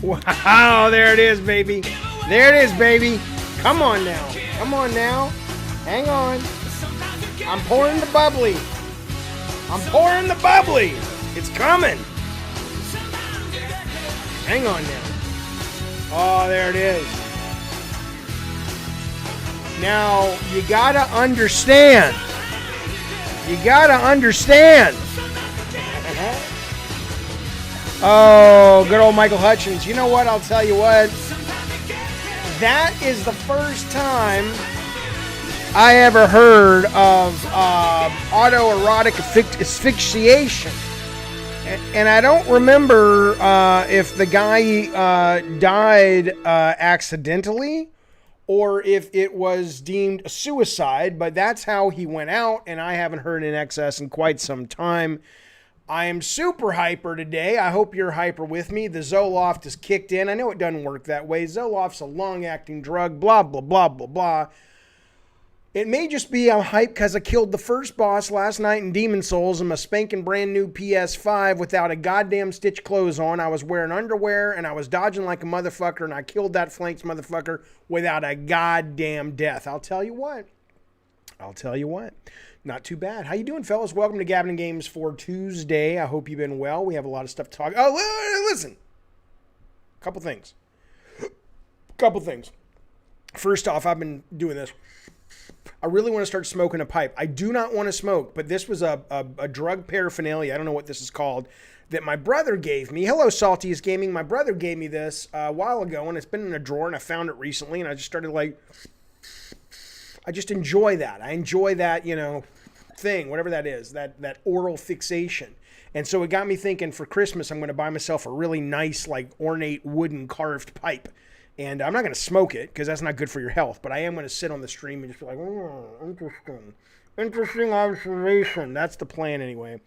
Wow, there it is, baby. There it is, baby. Come on now. Come on now. Hang on. I'm pouring the bubbly. I'm pouring the bubbly. It's coming. Hang on now. Oh, there it is. Now, you gotta understand. You gotta understand. Oh, good old Michael Hutchins. You know what? I'll tell you what. That is the first time I ever heard of autoerotic asphyxiation. And I don't remember if the guy died accidentally or if it was deemed a suicide, but that's how he went out, and I haven't heard in excess in quite some time. I am super hyper today. I hope you're hyper with me. The Zoloft is kicked in. I know it doesn't work that way. Zoloft's a long-acting drug, blah, blah, blah, blah, blah. It may just be I'm hyped because I killed the first boss last night in Demon Souls in my spanking brand new PS5 without a goddamn stitch clothes on. I was wearing underwear and I was dodging like a motherfucker, and I killed that flanks motherfucker without a goddamn death. I'll tell you what. Not too bad. How you doing, fellas? Welcome to Gabbing Games for Tuesday. I hope you've been well. We have a lot of stuff to talk. Oh, listen. Couple things. First off, I've been doing this. I really want to start smoking a pipe. I do not want to smoke, but this was a drug paraphernalia. I don't know what this is called, that my brother gave me. Hello, Saltiest Gaming. My brother gave me this a while ago, and it's been in a drawer, and I found it recently, and I just started I just enjoy that. I enjoy that, thing, whatever that is, that oral fixation. And so it got me thinking, for Christmas, I'm going to buy myself a really nice, ornate wooden carved pipe. And I'm not going to smoke it because that's not good for your health, but I am going to sit on the stream and just be like, interesting. Interesting observation. That's the plan anyway.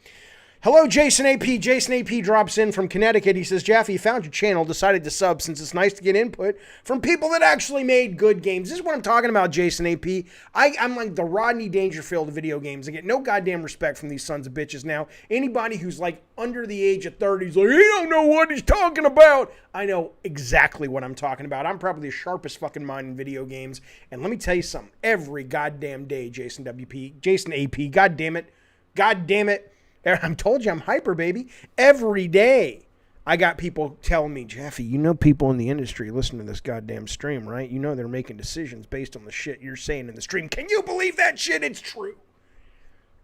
Hello, Jason AP. Jason AP drops in from Connecticut. He says, Jaffe, found your channel, decided to sub since it's nice to get input from people that actually made good games. This is what I'm talking about, Jason AP. I'm like the Rodney Dangerfield of video games. I get no goddamn respect from these sons of bitches now. Anybody who's under the age of 30 is like, he don't know what he's talking about. I know exactly what I'm talking about. I'm probably the sharpest fucking mind in video games. And let me tell you something. Every goddamn day, Jason AP, God damn it. I told you I'm hyper, baby. Every day I got people telling me, Jaffe, people in the industry listen to this goddamn stream, right? They're making decisions based on the shit you're saying in the stream. Can you believe that shit? It's true.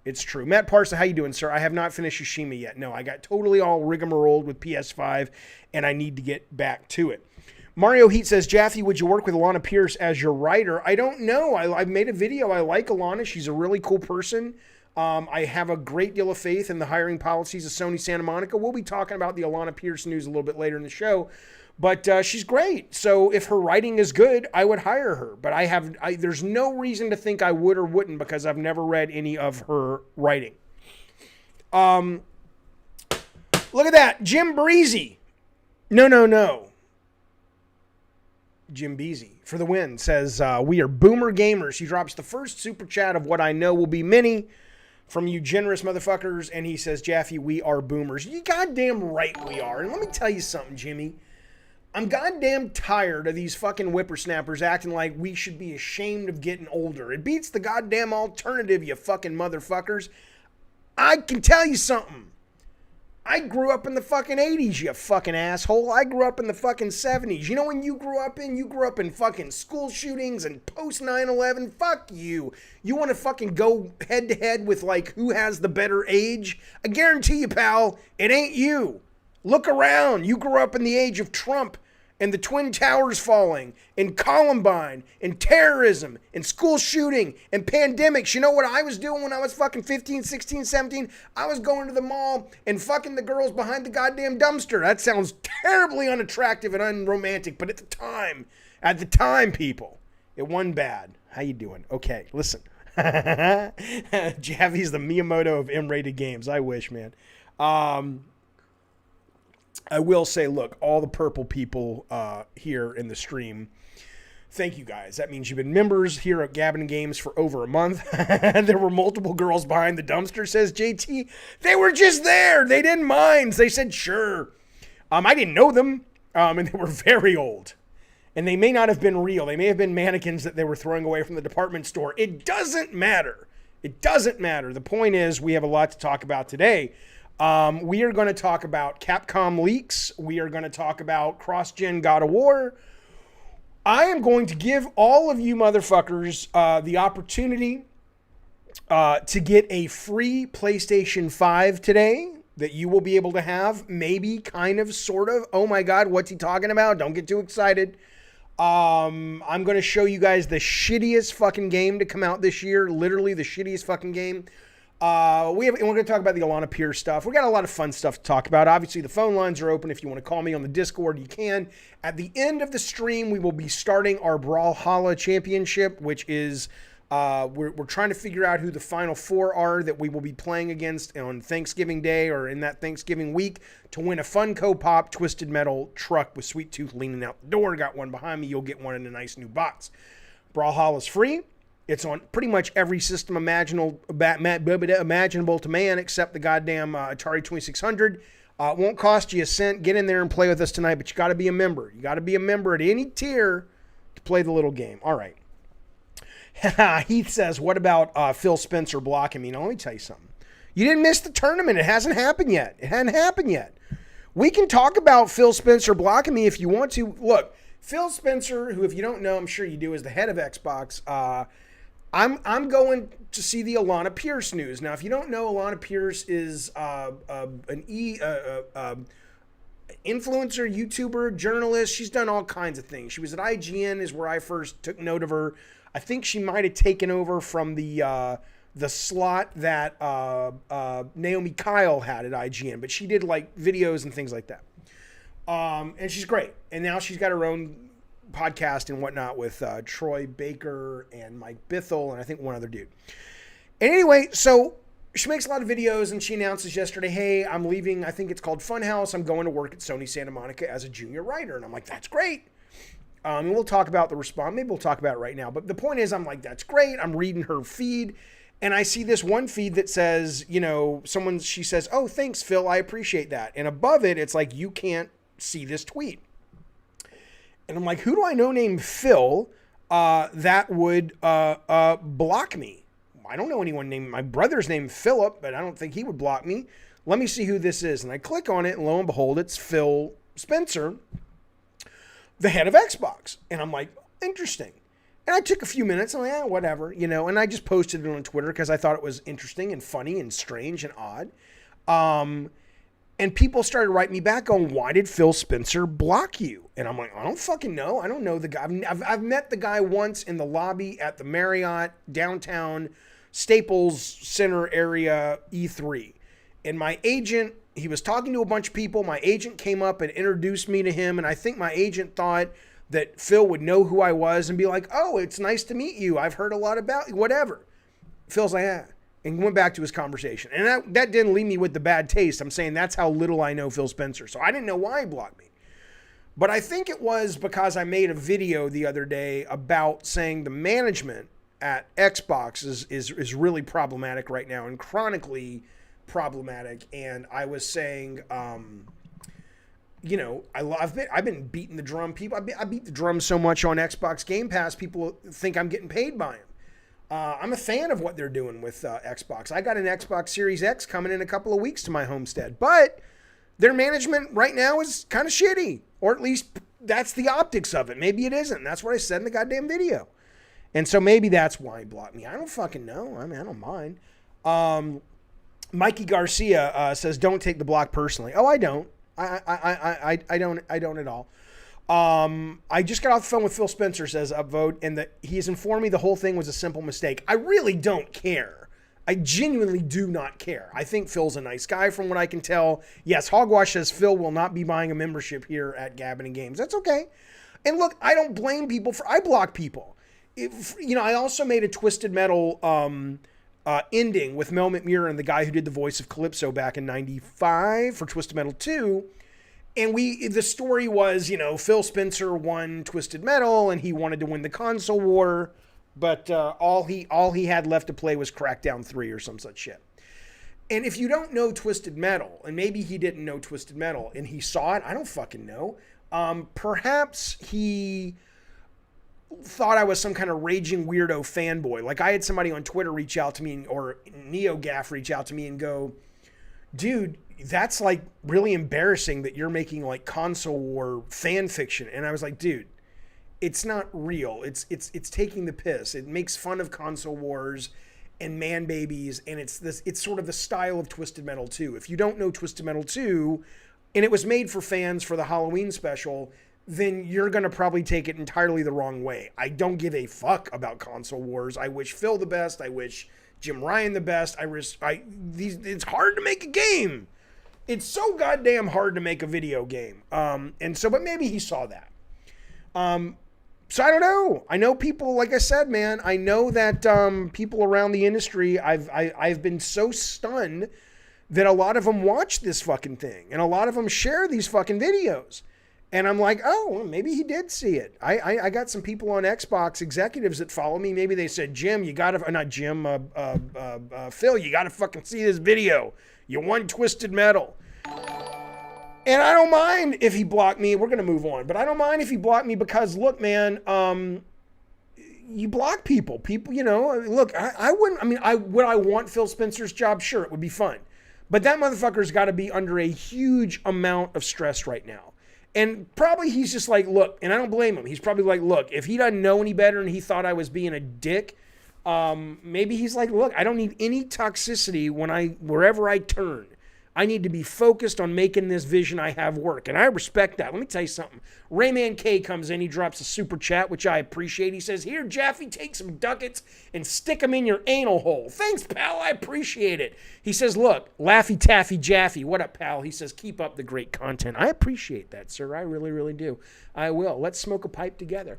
It's true. Matt Parsa, how you doing, sir? I have not finished Tsushima yet. No, I got totally all rigmarole with PS5, and I need to get back to it. Mario Heat says, Jaffe, would you work with Alanah Pearce as your writer? I don't know. I made a video. I like Alanah. She's a really cool person. I have a great deal of faith in the hiring policies of Sony Santa Monica. We'll be talking about the Alanah Pearce news a little bit later in the show, but she's great. So if her writing is good, I would hire her. But there's no reason to think I would or wouldn't because I've never read any of her writing. Look at that, Jim Breezy. No. Jim Beasy for the win says, we are boomer gamers. He drops the first super chat of what I know will be many from you generous motherfuckers, and he says, Jaffe, we are boomers. You goddamn right we are. And let me tell you something, Jimmy. I'm goddamn tired of these fucking whippersnappers acting like we should be ashamed of getting older. It beats the goddamn alternative, you fucking motherfuckers. I can tell you something. I grew up in the fucking 80s, you fucking asshole. I grew up in the fucking 70s. You know when you grew up in? You grew up in fucking school shootings and post 9/11. Fuck you. You want to fucking go head to head with who has the better age? I guarantee you, pal, it ain't you. Look around. You grew up in the age of Trump and the Twin Towers falling, and Columbine, and terrorism, and school shooting, and pandemics. You know what I was doing when I was fucking 15, 16, 17? I was going to the mall and fucking the girls behind the goddamn dumpster. That sounds terribly unattractive and unromantic, but at the time, people, it wasn't bad. How you doing? Okay, listen. Jaffe's the Miyamoto of M-rated games. I wish, man. I will say, look, all the purple people here in the stream, thank you guys. That means you've been members here at Gabbing Games for over a month. There were multiple girls behind the dumpster, says JT. They were just there. They didn't mind. They said, sure. I didn't know them. And they were very old. And they may not have been real. They may have been mannequins that they were throwing away from the department store. It doesn't matter. It doesn't matter. The point is, we have a lot to talk about today. We are going to talk about Capcom leaks. We are going to talk about Crossgen God of War. I am going to give all of you motherfuckers the opportunity to get a free PlayStation 5 today that you will be able to have. Maybe, kind of, sort of. Oh my God, what's he talking about? Don't get too excited. I'm going to show you guys the shittiest fucking game to come out this year. Literally the shittiest fucking game. We're going to talk about the Alanah Pearce stuff. We got a lot of fun stuff to talk about. Obviously, the phone lines are open. If you want to call me on the Discord, you can. At the end of the stream, we will be starting our Brawlhalla Championship, which is we're trying to figure out who the final four are that we will be playing against on Thanksgiving Day or in that Thanksgiving week to win a Funko Pop Twisted Metal truck with Sweet Tooth leaning out the door. Got one behind me. You'll get one in a nice new box. Brawlhalla is free. It's on pretty much every system imaginable to man except the goddamn Atari 2600. It won't cost you a cent. Get in there and play with us tonight, but you got to be a member. You got to be a member at any tier to play the little game. All right. Heath says, what about Phil Spencer blocking me? Now, let me tell you something. You didn't miss the tournament. It hasn't happened yet. It hadn't happened yet. We can talk about Phil Spencer blocking me if you want to. Look, Phil Spencer, who, if you don't know, I'm sure you do, is the head of Xbox. I'm going to see the Alanah Pearce news. Now, if you don't know, Alanah Pearce is an influencer, YouTuber, journalist. She's done all kinds of things. She was at IGN is where I first took note of her. I think she might have taken over from the slot that Naomi Kyle had at IGN, but she did like videos and things like that. And she's great. And now she's got her own podcast and whatnot with Troy Baker and Mike Bithell and I think one other dude. And anyway, so she makes a lot of videos and she announces yesterday, hey, I'm leaving, I think it's called Funhouse. I'm going to work at Sony Santa Monica as a junior writer. And I'm like, that's great. And we'll talk about the response. Maybe we'll talk about it right now. But the point is, I'm like, that's great. I'm reading her feed. And I see this one feed that says, you know, she says, oh, thanks, Phil. I appreciate that. And above it, it's like, you can't see this tweet. And I'm like, who do I know named Phil that would block me? I don't know anyone named, my brother's named Philip, but I don't think he would block me. Let me see who this is. And I click on it, and lo and behold, it's Phil Spencer, the head of Xbox. And I'm like, interesting. And I took a few minutes, and I'm like, whatever, you know, and I just posted it on Twitter because I thought it was interesting and funny and strange and odd. And people started writing me back on, why did Phil Spencer block you? And I'm like, I don't fucking know. I don't know the guy. I've met the guy once in the lobby at the Marriott downtown Staples Center area E3. And my agent, he was talking to a bunch of people. My agent came up and introduced me to him. And I think my agent thought that Phil would know who I was and be like, oh, it's nice to meet you. I've heard a lot about you, whatever. Phil's like, yeah. And went back to his conversation. And that didn't leave me with the bad taste. I'm saying that's how little I know Phil Spencer. So I didn't know why he blocked me. But I think it was because I made a video the other day about saying the management at Xbox is really problematic right now and chronically problematic. And I was saying, you know, I've been beating the drum. I beat the drum so much on Xbox Game Pass, people think I'm getting paid by them. I'm a fan of what they're doing with Xbox. I got an Xbox Series X coming in a couple of weeks to my homestead, but their management right now is kind of shitty, or at least that's the optics of it. Maybe it isn't. That's what I said in the goddamn video. And so maybe that's why he blocked me. I don't fucking know. I mean, I don't mind. Mikey Garcia says, don't take the block personally. Oh, I don't. I don't at all. I just got off the phone with Phil Spencer, says upvote, and he's informed me the whole thing was a simple mistake. I really don't care. I genuinely do not care. I think Phil's a nice guy from what I can tell. Yes, Hogwash says Phil will not be buying a membership here at Gabbin' and Games. That's okay. And look, I don't blame people I block people. I also made a Twisted Metal ending with Mel McMurran, the guy who did the voice of Calypso back in 95 for Twisted Metal 2. And the story was, Phil Spencer won Twisted Metal and he wanted to win the console war, but all he had left to play was Crackdown 3 or some such shit. And if you don't know Twisted Metal, and maybe he didn't know Twisted Metal and he saw it, I don't fucking know. Perhaps he thought I was some kind of raging weirdo fanboy. Like I had somebody on Twitter reach out to me, or NeoGaff reach out to me and go, dude, that's like really embarrassing that you're making like console war fan fiction. And I was like, dude, it's not real. It's taking the piss. It makes fun of console wars and man babies, and it's sort of the style of Twisted Metal 2. If you don't know Twisted Metal 2, and it was made for fans for the Halloween special, then you're going to probably take it entirely the wrong way. I don't give a fuck about console wars. I wish Phil the best. I wish Jim Ryan the best. It's hard to make a game. It's so goddamn hard to make a video game. But maybe he saw that. So I don't know. I know people, like I said, man, I know that people around the industry, I've been so stunned that a lot of them watch this fucking thing, and a lot of them share these fucking videos. And I'm like, oh, well, maybe he did see it. I got some people on Xbox executives that follow me. Maybe they said, Jim, you gotta, not Jim, Phil, you gotta fucking see this video. You won Twisted Metal. And I don't mind if he blocked me. We're going to move on. But I don't mind if he blocked me because, look, man, you block people. People, look, I wouldn't, would I want Phil Spencer's job? Sure, it would be fun. But that motherfucker's got to be under a huge amount of stress right now. And probably he's just like, look, and I don't blame him. He's probably like, look, if he doesn't know any better and he thought I was being a dick, maybe he's like, look, I don't need any toxicity wherever I turn. I need to be focused on making this vision I have work. And I respect that. Let me tell you something. Rayman K comes in. He drops a super chat, which I appreciate. He says, here, Jaffe, take some ducats and stick them in your anal hole. Thanks, pal. I appreciate it. He says, look, Laffy Taffy Jaffe. What up, pal? He says, keep up the great content. I appreciate that, sir. I really, really do. I will. Let's smoke a pipe together.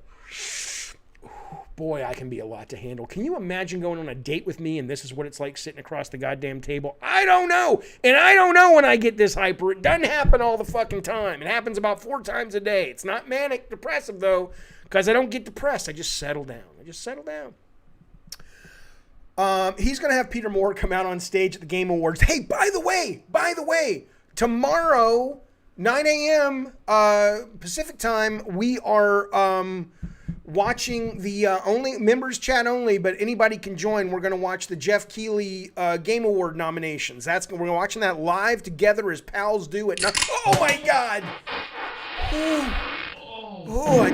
Boy, I can be a lot to handle. Can you imagine going on a date with me and this is what it's like sitting across the goddamn table? I don't know. And I don't know when I get this hyper. It doesn't happen all the fucking time. It happens about 4 times a day. It's not manic depressive, though, because I don't get depressed. I just settle down. He's going to have Peter Moore come out on stage at the Game Awards. Hey, by the way, tomorrow, 9 a.m. Pacific time, we are... watching the only members chat only, but anybody can join. We're going to watch the Jeff Keighley Game Award nominations. We're watching that live together as pals do at. Oh my God! Oh, I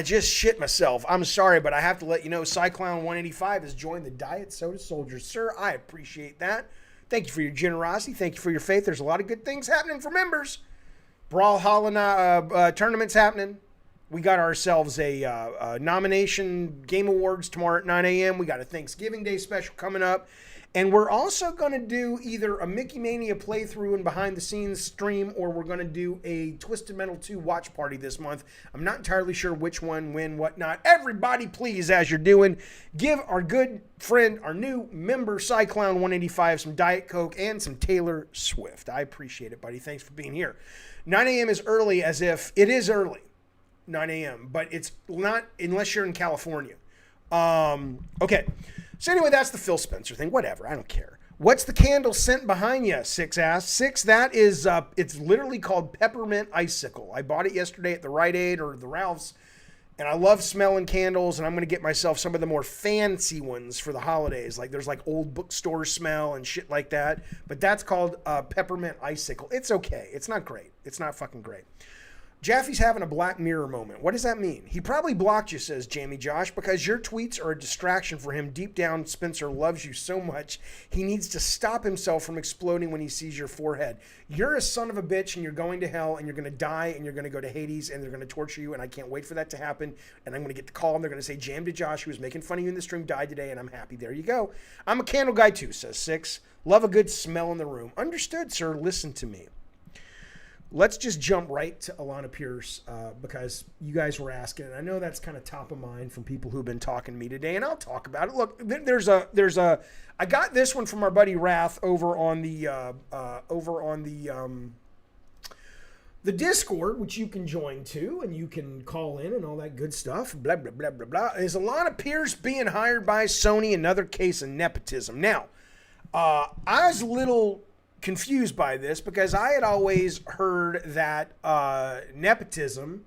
just shit myself. I'm sorry, but I have to let you know, Cyclown 185 has joined the Diet Soda Soldiers, sir. I appreciate that. Thank you for your generosity. Thank you for your faith. There's a lot of good things happening for members. Brawlhalla tournaments happening. We got ourselves a nomination Game Awards tomorrow at 9 a.m. We got a Thanksgiving Day special coming up. And we're also going to do either a Mickey Mania playthrough and behind the scenes stream, or we're going to do a Twisted Metal 2 watch party this month. I'm not entirely sure which one, when, whatnot. Everybody, please, as you're doing, give our good friend, our new member, Cyclown 185, some Diet Coke and some Taylor Swift. I appreciate it, buddy. Thanks for being here. 9 a.m. is early, as if it is early. 9 a.m., but it's not unless you're in California. Okay. So anyway, that's the Phil Spencer thing. Whatever. I don't care. What's the candle scent behind you? Six asked. Six, that is, it's literally called Peppermint Icicle. I bought it yesterday at the Rite Aid or the Ralph's, and I love smelling candles, and I'm going to get myself some of the more fancy ones for the holidays. Like there's like old bookstore smell and shit like that, but that's called Peppermint Icicle. It's okay. It's not great. It's not fucking great. Jaffe's having a Black Mirror moment. What does that mean? He probably blocked you, says Jamie Josh, because your tweets are a distraction for him. Deep down, Spencer loves you so much, he needs to stop himself from exploding when he sees your forehead. You're a son of a bitch, and you're going to hell, and you're going to die, and you're going to go to Hades, and they're going to torture you, and I can't wait for that to happen. And I'm going to get the call, and they're going to say, Jam to Josh, who was making fun of you in the stream, died today, and I'm happy. There you go. I'm a candle guy, too, says Six. Love a good smell in the room. Understood, sir. Listen to me. Let's just jump right to Alanah Pearce because you guys were asking. And I know that's kind of top of mind from people who've been talking to me today, and I'll talk about it. Look, I got this one from our buddy Wrath over on the Discord, which you can join too, and you can call in and all that good stuff. Blah blah blah blah blah. Is Alanah Pearce being hired by Sony? Another case of nepotism. Now, I was a little confused by this because I had always heard that nepotism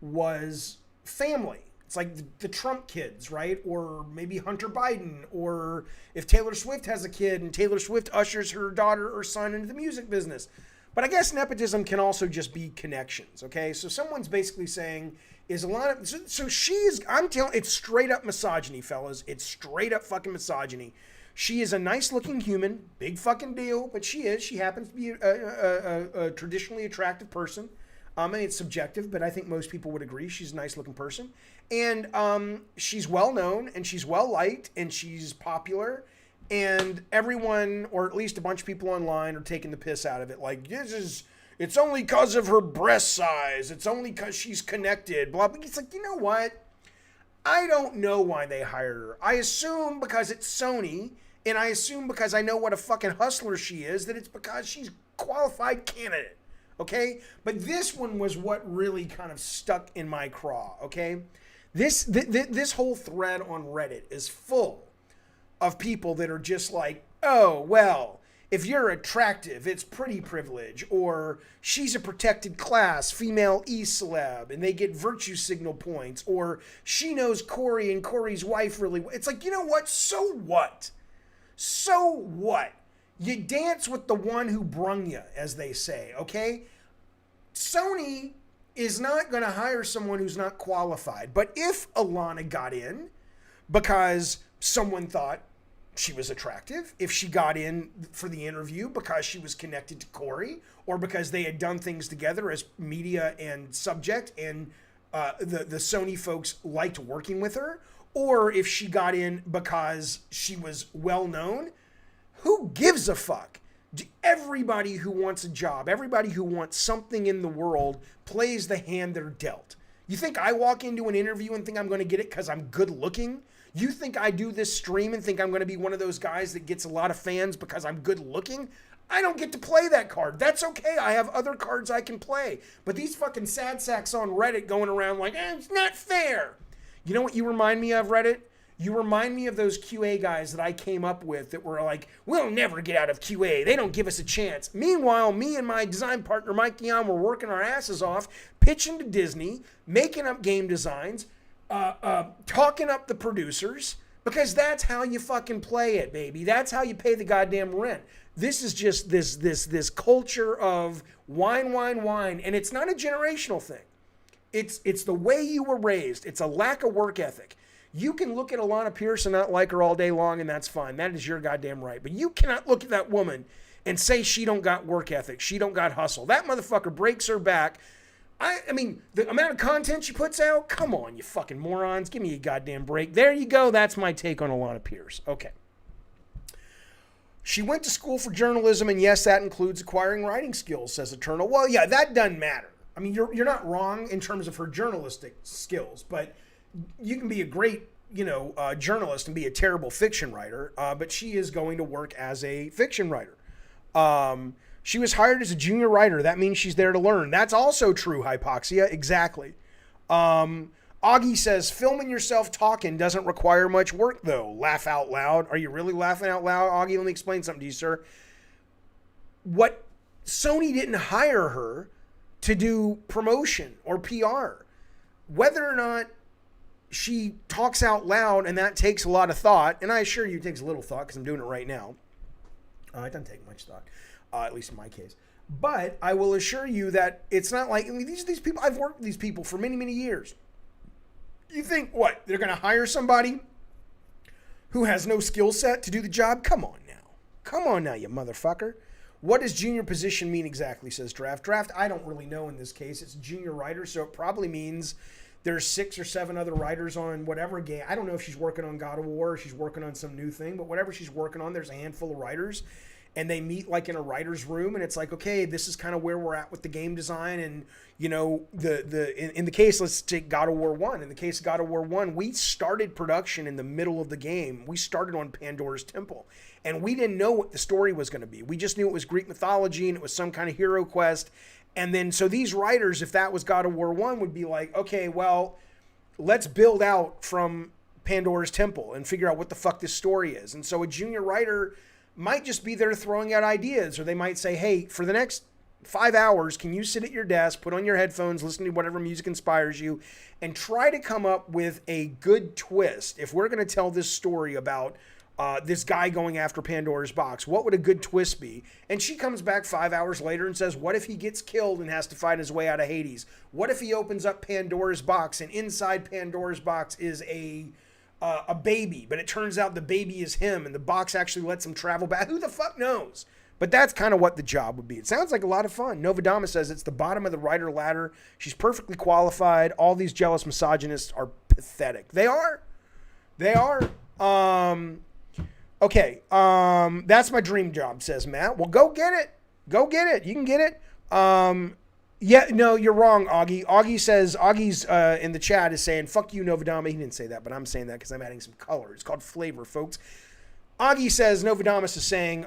was family. It's like the Trump kids, right? Or maybe Hunter Biden, or if Taylor Swift has a kid and Taylor Swift ushers her daughter or son into the music business. But I guess nepotism can also just be connections, okay? So someone's basically saying, is Alanah, so she's, I'm telling, it's straight up misogyny, fellas. It's straight up fucking misogyny. She is a nice looking human, big fucking deal, but she is. She happens to be a traditionally attractive person. I mean, it's subjective, but I think most people would agree she's a nice looking person. And she's well known, and she's well liked, and she's popular. And everyone, or at least a bunch of people online, are taking the piss out of it. Like, it's only because of her breast size. It's only because she's connected. Blah, blah. It's like, you know what? I don't know why they hired her. I assume because it's Sony, and I assume because I know what a fucking hustler she is, that it's because she's a qualified candidate. Okay? But this one was what really kind of stuck in my craw. Okay? This whole thread on Reddit is full of people that are just like, oh, well, if you're attractive, it's pretty privilege, or she's a protected class, female e-celeb, and they get virtue signal points, or she knows Corey and Corey's wife really well. It's like, you know what? So what? So what? You dance with the one who brung you, as they say, okay? Sony is not going to hire someone who's not qualified. But if Alanah got in because someone thought she was attractive, if she got in for the interview because she was connected to Corey, or because they had done things together as media and subject, and the Sony folks liked working with her, or if she got in because she was well known, who gives a fuck? Everybody who wants a job, everybody who wants something in the world plays the hand they're dealt. You think I walk into an interview and think I'm going to get it because I'm good looking? You think I do this stream and think I'm going to be one of those guys that gets a lot of fans because I'm good looking? I don't get to play that card. That's okay. I have other cards I can play. But these fucking sad sacks on Reddit going around like, it's not fair. You know what you remind me of, Reddit? You remind me of those QA guys that I came up with that were like, we'll never get out of QA. They don't give us a chance. Meanwhile, me and my design partner, Mike Dion, were working our asses off, pitching to Disney, making up game designs, talking up the producers, because that's how you fucking play it, baby. That's how you pay the goddamn rent. This is just this culture of wine, and it's not a generational thing. It's the way you were raised. It's a lack of work ethic. You can look at Alanah Pearce and not like her all day long, and that's fine. That is your goddamn right. But you cannot look at that woman and say she don't got work ethic. She don't got hustle. That motherfucker breaks her back. I mean, the amount of content she puts out, come on, you fucking morons. Give me a goddamn break. There you go. That's my take on Alanah Pearce. Okay. She went to school for journalism, and yes, that includes acquiring writing skills, says Eternal. Well, yeah, that doesn't matter. I mean, you're not wrong in terms of her journalistic skills, but you can be a great, journalist and be a terrible fiction writer, but she is going to work as a fiction writer. She was hired as a junior writer. That means she's there to learn. That's also true, Hypoxia. Exactly. Augie says, filming yourself talking doesn't require much work, though. Laugh out loud. Are you really laughing out loud, Augie? Let me explain something to you, sir. What Sony didn't hire her to do promotion or PR. Whether or not she talks out loud, and that takes a lot of thought, and I assure you it takes a little thought because I'm doing it right now. It doesn't take much thought, at least in my case. But I will assure you that it's not like, these people, I've worked with these people for many, many years. You think, what, they're going to hire somebody who has no skill set to do the job? Come on now. Come on now, you motherfucker. What does junior position mean exactly, says Draft. Draft, I don't really know in this case. It's junior writer, so it probably means there's 6 or 7 other writers on whatever game. I don't know if she's working on God of War or she's working on some new thing, but whatever she's working on, there's a handful of writers, and they meet like in a writer's room, and it's like, okay, this is kind of where we're at with the game design, and in the case, let's take God of War 1. In the case of God of War 1, we started production in the middle of the game. We started on Pandora's Temple, and we didn't know what the story was going to be. We just knew it was Greek mythology, and it was some kind of hero quest. And then, so these writers, if that was God of War 1, would be like, okay, well, let's build out from Pandora's Temple and figure out what the fuck this story is. And so a junior writer might just be there throwing out ideas, or they might say, hey, for the next 5 hours, can you sit at your desk, put on your headphones, listen to whatever music inspires you, and try to come up with a good twist? If we're going to tell this story about this guy going after Pandora's box, what would a good twist be? And she comes back 5 hours later and says, what if he gets killed and has to fight his way out of Hades? What if he opens up Pandora's box and inside Pandora's box is a baby, but it turns out the baby is him and the box actually lets him travel back? Who the fuck knows? But that's kind of what the job would be. It sounds like a lot of fun. Novodama says it's the bottom of the writer ladder. She's perfectly qualified. All these jealous misogynists are pathetic. They are. Okay. That's my dream job, says Matt. Well, go get it. Go get it. You can get it. Yeah, no, you're wrong, Augie. Augie's in the chat is saying, fuck you, Novodama. He didn't say that, but I'm saying that because I'm adding some color. It's called flavor, folks. Augie says Novodamus is saying,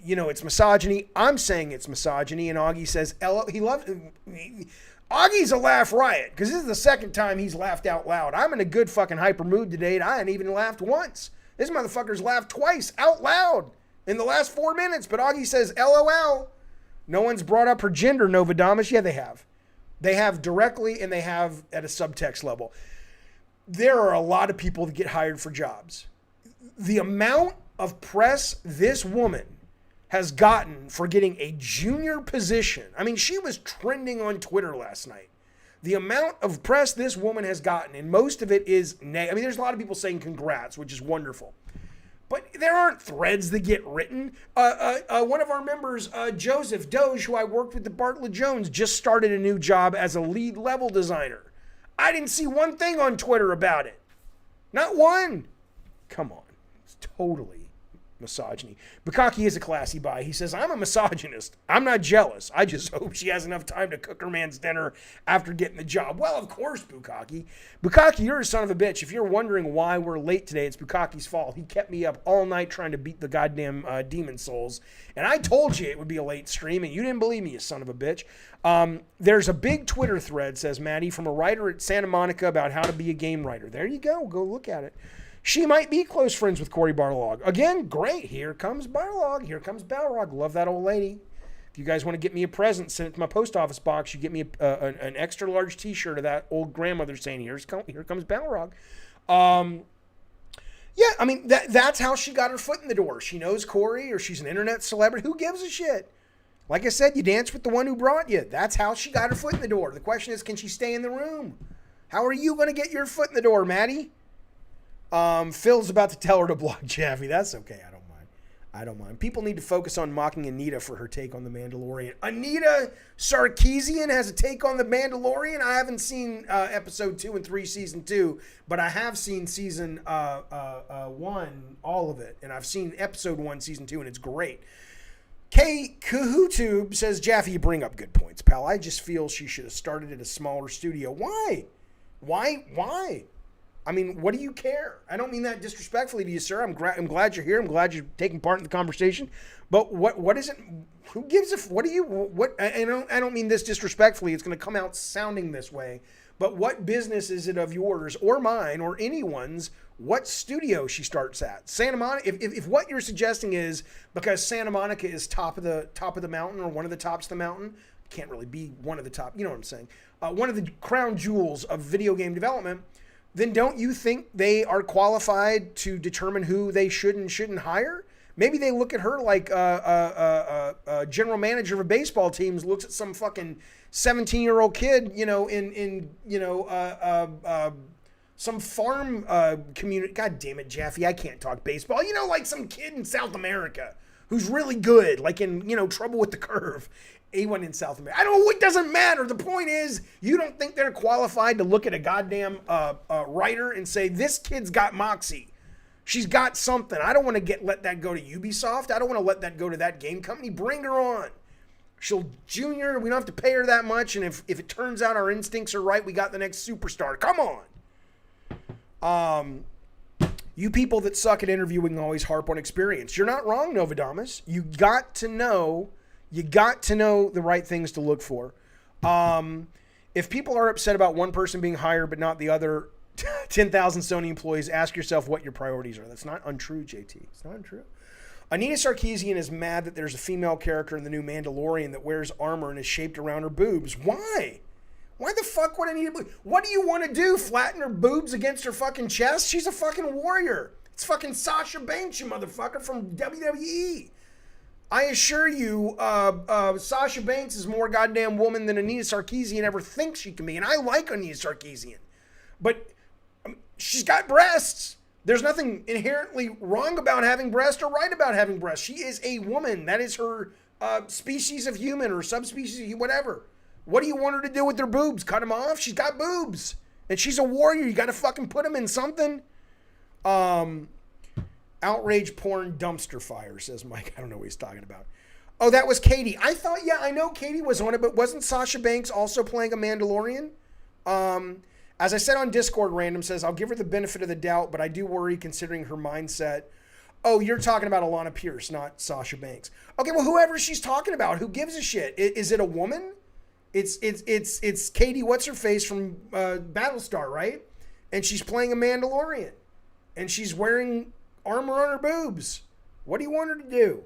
it's misogyny. I'm saying it's misogyny. And Augie says, he loves Augie's a laugh riot because this is the second time he's laughed out loud. I'm in a good fucking hyper mood today, and I ain't even laughed once. This motherfucker's laughed twice out loud in the last 4 minutes. But Augie says, LOL. No one's brought up her gender, Novodamus. Yeah, they have. They have directly, and they have at a subtext level. There are a lot of people that get hired for jobs. The amount of press this woman has gotten for getting a junior position. I mean, she was trending on Twitter last night. The amount of press this woman has gotten, and most of it is negative. I mean, there's a lot of people saying congrats, which is wonderful. But there aren't threads that get written. One of our members, Joseph Doge, who I worked with at Bartlett Jones, just started a new job as a lead level designer. I didn't see one thing on Twitter about it. Not one. Come on. It's totally misogyny. Bukaki is a classy buy. He says, I'm a misogynist. I'm not jealous. I just hope she has enough time to cook her man's dinner after getting the job. Well, of course, Bukaki. Bukaki, you're a son of a bitch. If you're wondering why we're late today, it's Bukaki's fault. He kept me up all night trying to beat the goddamn Demon Souls. And I told you it would be a late stream, and you didn't believe me, you son of a bitch. There's a big Twitter thread, says Maddie, from a writer at Santa Monica about how to be a game writer. There you go. Go look at it. She might be close friends with Cory Barlog. Again, great. Here comes Barlog. Here comes Balrog. Love that old lady. If you guys want to get me a present, send it to my post office box. You get me an extra large T-shirt of that old grandmother saying, here comes Balrog. Yeah, I mean, that's how she got her foot in the door. She knows Cory, or she's an internet celebrity. Who gives a shit? Like I said, you dance with the one who brought you. That's how she got her foot in the door. The question is, can she stay in the room? How are you going to get your foot in the door, Maddie? Phil's about to tell her to block Jaffe. That's okay. I don't mind. People need to focus on mocking Anita for her take on The Mandalorian. Anita Sarkeesian has a take on The Mandalorian. I haven't seen episode 2 and 3, season 2, but I have seen season 1, all of it. And I've seen episode 1, season 2, and it's great. K. Kahutube says, Jaffe, you bring up good points, pal. I just feel she should have started at a smaller studio. Why? I mean, what do you care? I don't mean that disrespectfully to you, sir. I'm glad you're here. I'm glad you're taking part in the conversation. But what is it? Who gives a? What do you? What? I don't mean this disrespectfully. It's going to come out sounding this way. But what business is it of yours or mine or anyone's? What studio she starts at? Santa Monica. If what you're suggesting is because Santa Monica is top of the mountain or one of the tops of the mountain, can't really be one of the top. You know what I'm saying? One of the crown jewels of video game development. Then don't you think they are qualified to determine who they should and shouldn't hire? Maybe they look at her like a general manager of a baseball team looks at some fucking 17-year-old kid, in some farm community. God damn it, Jaffe, I can't talk baseball. Like some kid in South America who's really good, like in, Trouble with the Curve. He went in South America. I don't know. It doesn't matter. The point is, you don't think they're qualified to look at a goddamn writer and say, this kid's got moxie. She's got something. I don't want to let that go to Ubisoft. I don't want to let that go to that game company. Bring her on. She'll junior. We don't have to pay her that much. And if it turns out our instincts are right, we got the next superstar. Come on. You people that suck at interviewing always harp on experience. You're not wrong, Novodamus. You got to know the right things to look for. If people are upset about one person being hired but not the other, 10,000 Sony employees. Ask yourself what your priorities are. That's not untrue, JT. It's not untrue. Anita Sarkeesian is mad that there's a female character in the new Mandalorian that wears armor and is shaped around her boobs. Why? Why the fuck would Anita... What do you want to do? Flatten her boobs against her fucking chest? She's a fucking warrior. It's fucking Sasha Banks, you motherfucker, from WWE. I assure you, Sasha Banks is more goddamn woman than Anita Sarkeesian ever thinks she can be. And I like Anita Sarkeesian. But she's got breasts. There's nothing inherently wrong about having breasts or right about having breasts. She is a woman. That is her species of human or subspecies of whatever. What do you want her to do with her boobs? Cut them off? She's got boobs. And she's a warrior. You got to fucking put them in something. Outrage porn dumpster fire, says Mike. I don't know what he's talking about. Oh, that was Katie. I thought, yeah, I know Katie was on it, but wasn't Sasha Banks also playing a Mandalorian? As I said on Discord, Random says, I'll give her the benefit of the doubt, but I do worry considering her mindset. Oh, you're talking about Alanah Pearce, not Sasha Banks. Okay, well, whoever she's talking about, who gives a shit? Is it a woman? It's Katie, what's her face from Battlestar, right? And she's playing a Mandalorian. And she's wearing armor on her boobs. What do you want her to do?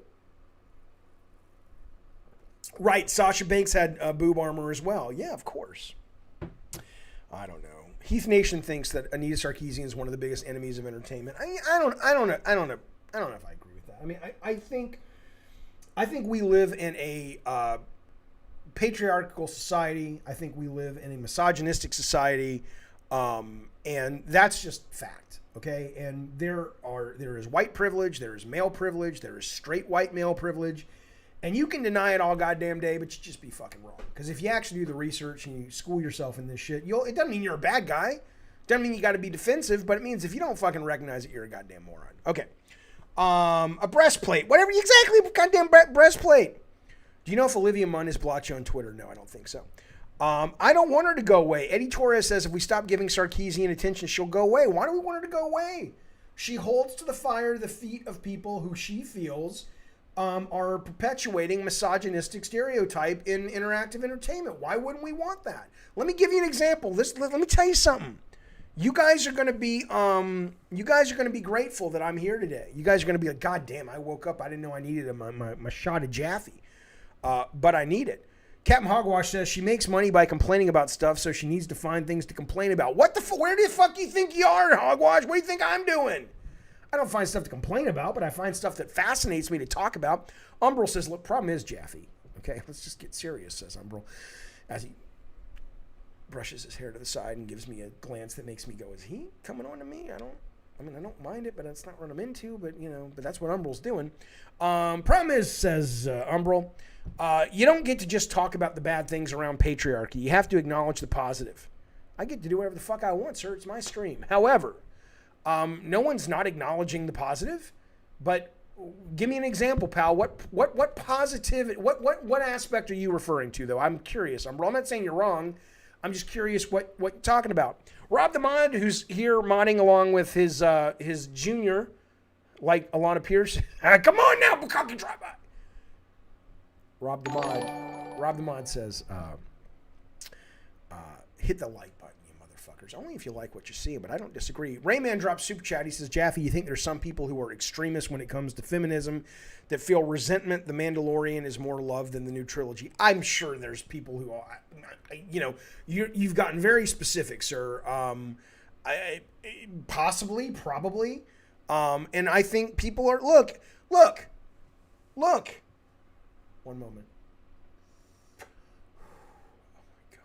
Right, Sasha Banks had boob armor as well. Yeah, of course. I don't know. Heath Nation thinks that Anita Sarkeesian is one of the biggest enemies of entertainment. I don't know if I agree with that. I mean, I think we live in a patriarchal society. I think we live in a misogynistic society, and that's just fact. Okay, and there is white privilege, there is male privilege, there is straight white male privilege, and you can deny it all goddamn day, but you just be fucking wrong. Because if you actually do the research and you school yourself in this shit, it doesn't mean you're a bad guy. It doesn't mean you got to be defensive, but it means if you don't fucking recognize it, you're a goddamn moron. Okay, a breastplate, whatever, exactly, goddamn breastplate. Do you know if Olivia Munn has blocked you on Twitter? No, I don't think so. I don't want her to go away. Eddie Torres says if we stop giving Sarkeesian attention, she'll go away. Why do we want her to go away? She holds to the fire the feet of people who she feels are perpetuating misogynistic stereotype in interactive entertainment. Why wouldn't we want that? Let me give you an example. Let me tell you something. You guys are going to be grateful that I'm here today. You guys are going to be like, God damn, I woke up. I didn't know I needed my shot of Jaffe. But I need it. Captain Hogwash says she makes money by complaining about stuff, so she needs to find things to complain about. What the where the fuck you think you are, Hogwash? What do you think I'm doing? I don't find stuff to complain about, but I find stuff that fascinates me to talk about. Umbrel says, look, problem is Jaffe. Okay, let's just get serious, says Umbrel, as he brushes his hair to the side and gives me a glance that makes me go, is he coming on to me? I don't mind it, but that's not what I'm into, but that's what Umbrel's doing. Problem is, says Umbrel, you don't get to just talk about the bad things around patriarchy. You have to acknowledge the positive. I get to do whatever the fuck I want, sir. It's my stream. However, no one's not acknowledging the positive, but give me an example, pal. What positive, what aspect are you referring to, though? I'm curious. I'm not saying you're wrong. I'm just curious what you're talking about. Rob the Mod, who's here modding along with his junior, like Alanah Pearce. Come on now, Bukaki drive-by. Rob the Mod says, hit the like button, you motherfuckers. Only if you like what you see, but I don't disagree. Rayman drops super chat. He says, Jaffe, you think there's some people who are extremists when it comes to feminism that feel resentment The Mandalorian is more loved than the new trilogy? I'm sure there's people who are, you've gotten very specific, sir. Possibly, probably. And I think people are, look. One moment. Oh my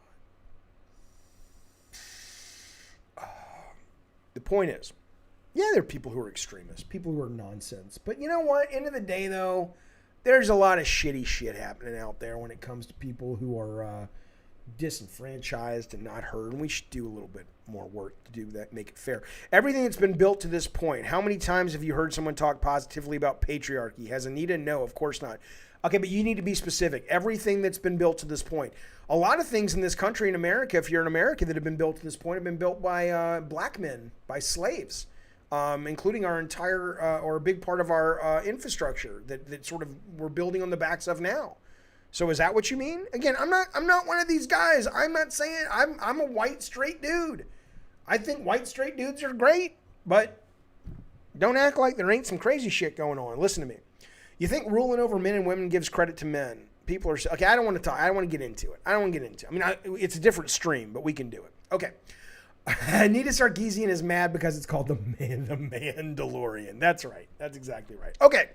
God. The point is, yeah, there are people who are extremists, people who are nonsense. But you know what? End of the day, though, there's a lot of shitty shit happening out there when it comes to people who are disenfranchised and not heard. And we should do a little bit more work to do that, make it fair. Everything that's been built to this point, how many times have you heard someone talk positively about patriarchy? Has Anita? No, of course not. Okay, but you need to be specific. Everything that's been built to this point. A lot of things in this country, in America, if you're in America, that have been built to this point have been built by black men, by slaves, including our entire, or a big part of our infrastructure that sort of we're building on the backs of now. So is that what you mean? Again, I'm not one of these guys. I'm not saying, I'm a white, straight dude. I think white straight dudes are great, but don't act like there ain't some crazy shit going on. Listen to me. You think ruling over men and women gives credit to men? People are okay. I don't want to talk. I don't want to get into it. I mean, it's a different stream, but we can do it. Okay. Anita Sarkeesian is mad because it's called the Mandalorian. That's right. That's exactly right. Okay.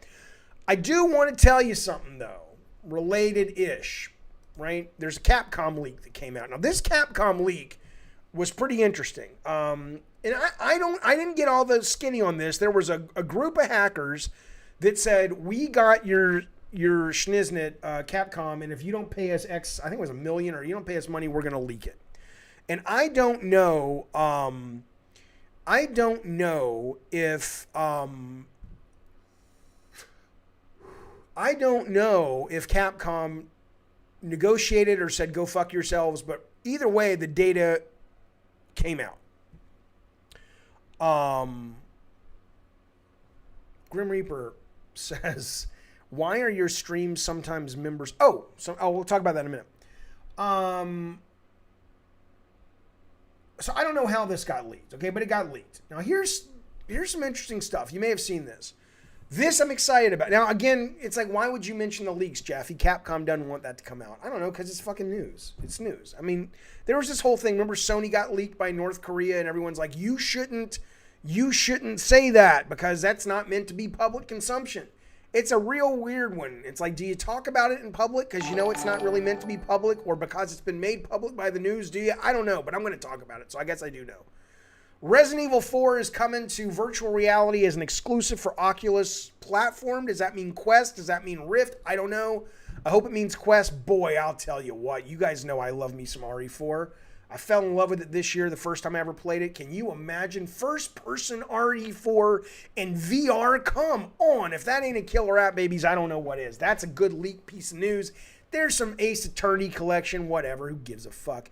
I do want to tell you something though, related-ish, right? There's a Capcom leak that came out. Now this Capcom leak was pretty interesting. And I didn't get all the skinny on this. There was a group of hackers that said, we got your schniznit, Capcom, and if you don't pay us X, I think it was $1 million, or you don't pay us money, we're going to leak it. And I don't know if Capcom negotiated or said, go fuck yourselves, but either way, the data came out. Grim Reaper says, why are your streams sometimes members? We'll talk about that in a minute. So I don't know how this got leaked, okay, but it got leaked. Now here's some interesting stuff. You may have seen this. This I'm excited about. Now again, it's like, why would you mention the leaks, Jaffe? Capcom doesn't want that to come out. I don't know, because it's fucking news. It's news. I mean, there was this whole thing. Remember, Sony got leaked by North Korea, and everyone's like, you shouldn't say that because that's not meant to be public consumption. It's a real weird one. It's like, do you talk about it in public because you know it's not really meant to be public, or because it's been made public by the news? Do you? I don't know, but I'm going to talk about it, so I guess I do know. Resident Evil 4 is coming to virtual reality as an exclusive for Oculus platform. Does that mean Quest? Does that mean Rift? I don't know. I hope it means Quest. Boy, I'll tell you what. You guys know I love me some RE4. I fell in love with it this year, the first time I ever played it. Can you imagine first-person RE4 and VR? Come on. If that ain't a killer app, babies, I don't know what is. That's a good leaked piece of news. There's some Ace Attorney collection, whatever. Who gives a fuck?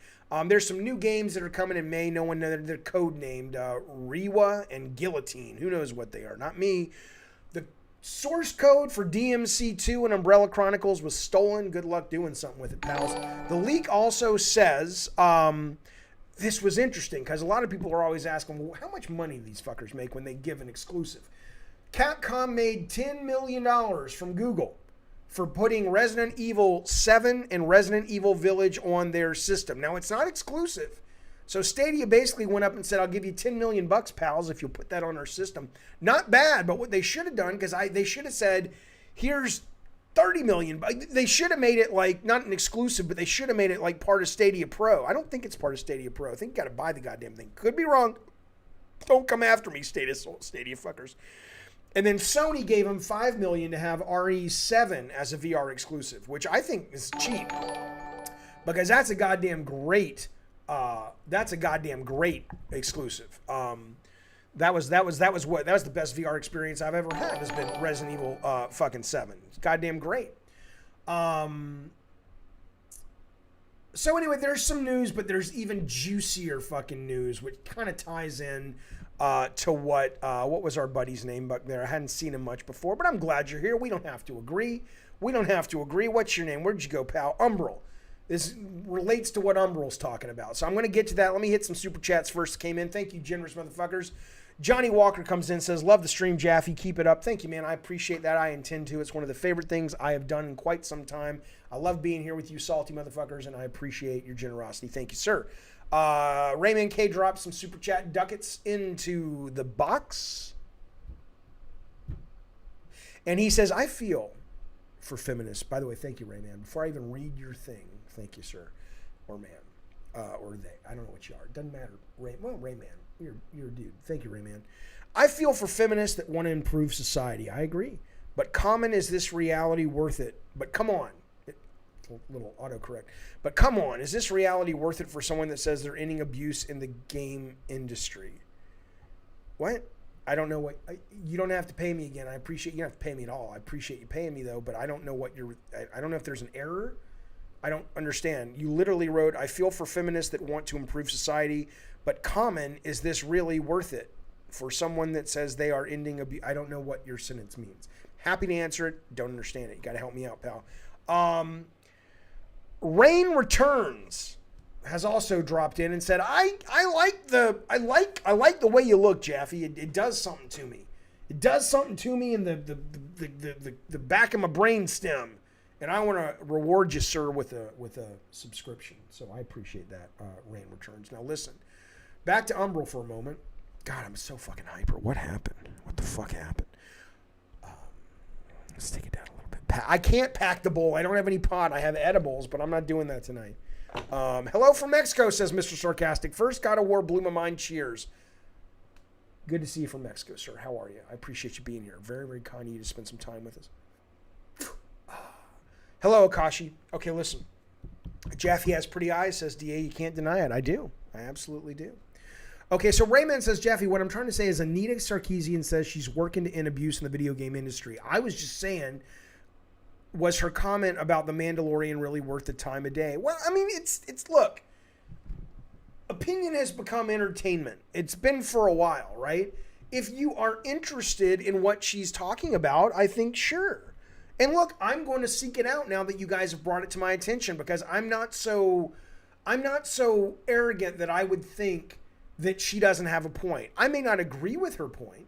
There's some new games that are coming in May. No one knows. They're code-named Rewa and Guillotine. Who knows what they are? Not me. The source code for DMC2 and Umbrella Chronicles was stolen. Good luck doing something with it, pals. The leak also says, this was interesting because a lot of people are always asking, well, how much money do these fuckers make when they give an exclusive? Capcom made $10 million from Google for putting Resident Evil 7 and Resident Evil Village on their system. Now, it's not exclusive. So Stadia basically went up and said, I'll give you $10 million, pals, if you'll put that on our system. Not bad, but what they should have done, because they should have said, here's $30 million. They should have made it like, not an exclusive, but they should have made it like part of Stadia Pro. I don't think it's part of Stadia Pro. I think you got to buy the goddamn thing. Could be wrong. Don't come after me, Stadia fuckers. And then Sony gave them $5 million to have RE7 as a VR exclusive, which I think is cheap, because that's a goddamn great exclusive. That was the best VR experience I've ever had. Has been Resident Evil fucking 7. It's goddamn great. So anyway, there's some news, but there's even juicier fucking news, which kind of ties in to what was our buddy's name back there? I hadn't seen him much before, but I'm glad you're here. We don't have to agree. What's your name? Where'd you go, pal? Umbral. This relates to what Umbral's talking about. So I'm going to get to that. Let me hit some super chats first. Came in. Thank you, generous motherfuckers. Johnny Walker comes in and says, love the stream, Jaffe. Keep it up. Thank you, man. I appreciate that. I intend to. It's one of the favorite things I have done in quite some time. I love being here with you salty motherfuckers, and I appreciate your generosity. Thank you, sir. Rayman K dropped some super chat ducats into the box. And he says, I feel for feminists. By the way, thank you, Rayman. Before I even read your thing, thank you, sir. Or man. Or they. I don't know what you are. It doesn't matter. Rayman. You're a dude. Thank you, Rayman. I feel for feminists that want to improve society. I agree. But common, is this reality worth it? But come on. Little autocorrect. But come on, is this reality worth it for someone that says they're ending abuse in the game industry? What? I don't know what. You don't have to pay me again. I appreciate you don't have to pay me at all. I appreciate you paying me though, but I don't know what I don't know if there's an error. I don't understand. You literally wrote, I feel for feminists that want to improve society, but common, is this really worth it for someone that says they are ending abuse? I don't know what your sentence means. Happy to answer it. Don't understand it. You got to help me out, pal. Rain Returns has also dropped in and said, I like the way you look, Jaffe. It does something to me. It does something to me in the back of my brain stem. And I want to reward you, sir, with a subscription. So I appreciate that, Rain Returns. Now listen, back to Umbral for a moment. God, I'm so fucking hyper. What happened? What the fuck happened? Let's take it down a little bit. I can't pack the bowl. I don't have any pot. I have edibles, but I'm not doing that tonight. Hello from Mexico, says Mr. Sarcastic. First God of War blew my mind. Cheers. Good to see you from Mexico, sir. How are you? I appreciate you being here. Very, very kind of you to spend some time with us. Hello, Akashi. Okay, listen. Jaffe has pretty eyes, says DA. You can't deny it. I do. I absolutely do. Okay, so Rayman says, Jaffe, what I'm trying to say is Anita Sarkeesian says she's working to end abuse in the video game industry. I was just saying, was her comment about The Mandalorian really worth the time of day? Well, I mean, it's look, opinion has become entertainment. It's been for a while, right? If you are interested in what she's talking about, I think sure. And look, I'm going to seek it out now that you guys have brought it to my attention, because I'm not so arrogant that I would think that she doesn't have a point. I may not agree with her point,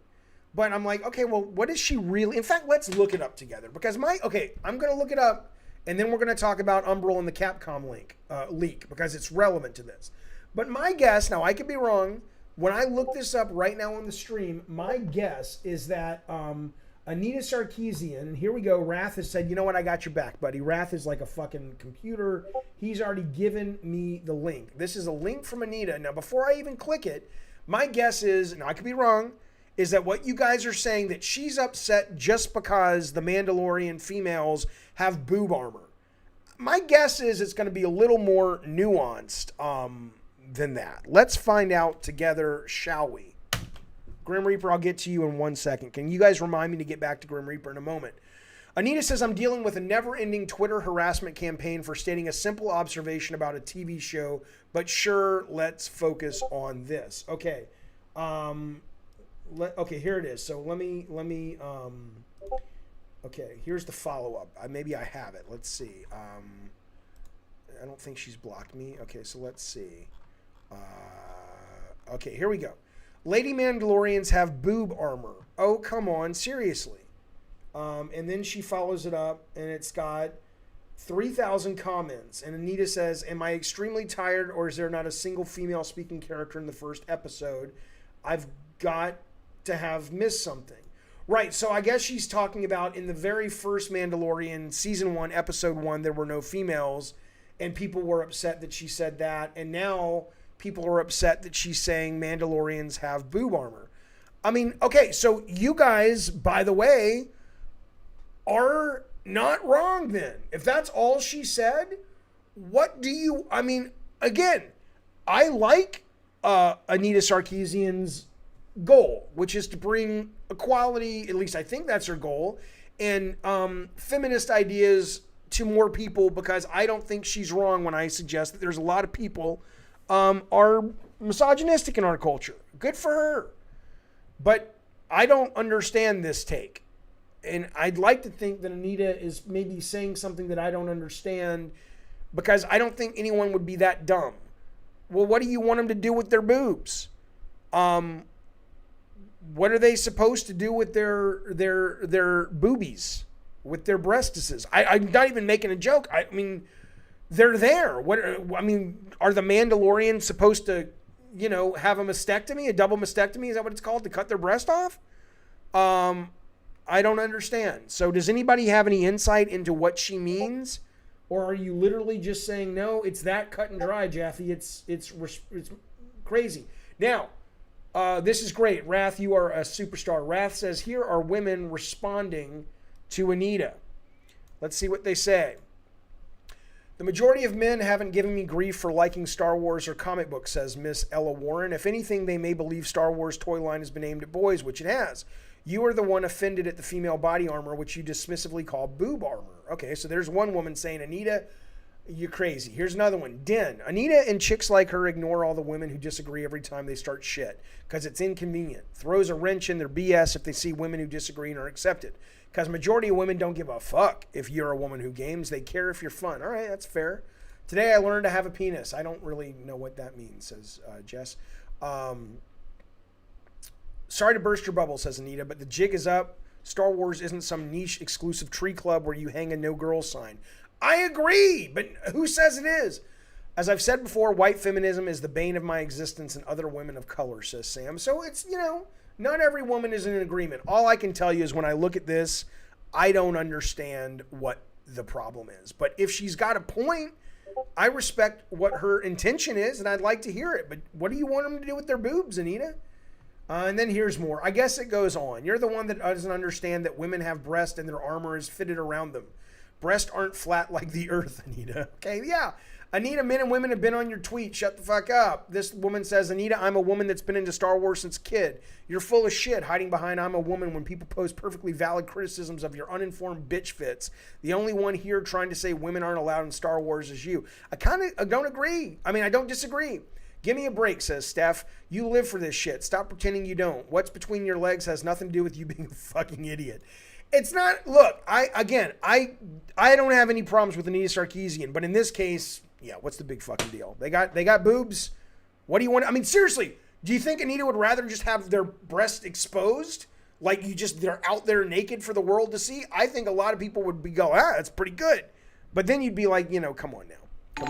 but I'm like, okay, well, what is she really? In fact, let's look it up together, because I'm going to look it up, and then we're going to talk about Umbral and the Capcom leak, because it's relevant to this. But my guess, now I could be wrong, when I look this up right now on the stream, my guess is that Anita Sarkeesian, and here we go, Wrath has said, you know what, I got your back, buddy. Wrath is like a fucking computer. He's already given me the link. This is a link from Anita. Now, before I even click it, my guess is, and I could be wrong, is that what you guys are saying, that she's upset just because the Mandalorian females have boob armor. My guess is it's going to be a little more nuanced than that. Let's find out together, shall we? Grim Reaper, I'll get to you in 1 second. Can you guys remind me to get back to Grim Reaper in a moment? Anita says, I'm dealing with a never-ending Twitter harassment campaign for stating a simple observation about a TV show, but sure, let's focus on this. Okay. Okay, here it is. So let me okay, here's the follow-up. Maybe I have it. Let's see. I don't think she's blocked me. Okay, so let's see. Okay, here we go. Lady Mandalorians have boob armor. Oh, come on, seriously. And then she follows it up, and it's got 3,000 comments. And Anita says, am I extremely tired, or is there not a single female speaking character in the first episode? I've got to have missed something. Right, so I guess she's talking about in the very first Mandalorian, Season 1, Episode 1, there were no females, and people were upset that she said that, and now people are upset that she's saying Mandalorians have boob armor. I mean, okay, so you guys, by the way, are not wrong then. If that's all she said, what do you, I mean, again, I like Anita Sarkeesian's goal, which is to bring equality, at least I think that's her goal, and feminist ideas to more people, because I don't think she's wrong when I suggest that there's a lot of people are misogynistic in our culture. Good for her. But I don't understand this take. And I'd like to think that Anita is maybe saying something that I don't understand, because I don't think anyone would be that dumb. Well, what do you want them to do with their boobs? What are they supposed to do with their boobies, with their breastises? I'm not even making a joke. I mean, they're there. Are the Mandalorians supposed to, have a mastectomy, a double mastectomy? Is that what it's called, to cut their breast off? I don't understand. So does anybody have any insight into what she means? Or are you literally just saying, no, it's that cut and dry, Jaffe. It's crazy. Now, this is great. Wrath, you are a superstar. Wrath says, here are women responding to Anita. Let's see what they say. The majority of men haven't given me grief for liking Star Wars or comic books, says Miss Ella Warren. If anything, they may believe Star Wars toy line has been aimed at boys, which it has. You are the one offended at the female body armor, which you dismissively call boob armor. Okay, so there's one woman saying, Anita, you're crazy. Here's another one. Den. Anita and chicks like her ignore all the women who disagree every time they start shit, because it's inconvenient. Throws a wrench in their BS if they see women who disagree and are accepted. Because majority of women don't give a fuck if you're a woman who games. They care if you're fun. All right, that's fair. Today I learned to have a penis. I don't really know what that means, says Jess. Sorry to burst your bubble, says Anita, but the jig is up. Star Wars isn't some niche exclusive tree club where you hang a no girls sign. I agree, but who says it is? As I've said before, white feminism is the bane of my existence and other women of color, says Sam. So it's, not every woman is in agreement. All I can tell you is when I look at this, I don't understand what the problem is. But if she's got a point, I respect what her intention is, and I'd like to hear it. But what do you want them to do with their boobs, Anita? And then here's more. I guess it goes on. You're the one that doesn't understand that women have breasts and their armor is fitted around them. Breasts aren't flat like the earth, Anita. Okay, yeah. Anita, men and women have been on your tweet. Shut the fuck up. This woman says, Anita, I'm a woman that's been into Star Wars since kid. You're full of shit hiding behind I'm a woman when people post perfectly valid criticisms of your uninformed bitch fits. The only one here trying to say women aren't allowed in Star Wars is you. I don't agree. I don't disagree. Give me a break, says Steph. You live for this shit. Stop pretending you don't. What's between your legs has nothing to do with you being a fucking idiot. It's not, look, I don't have any problems with Anita Sarkeesian, but in this case, yeah, what's the big fucking deal? They got boobs. What do you want? Seriously, do you think Anita would rather just have their breasts exposed? Like they're out there naked for the world to see? I think a lot of people would go, that's pretty good. But then you'd be like, come on now. Come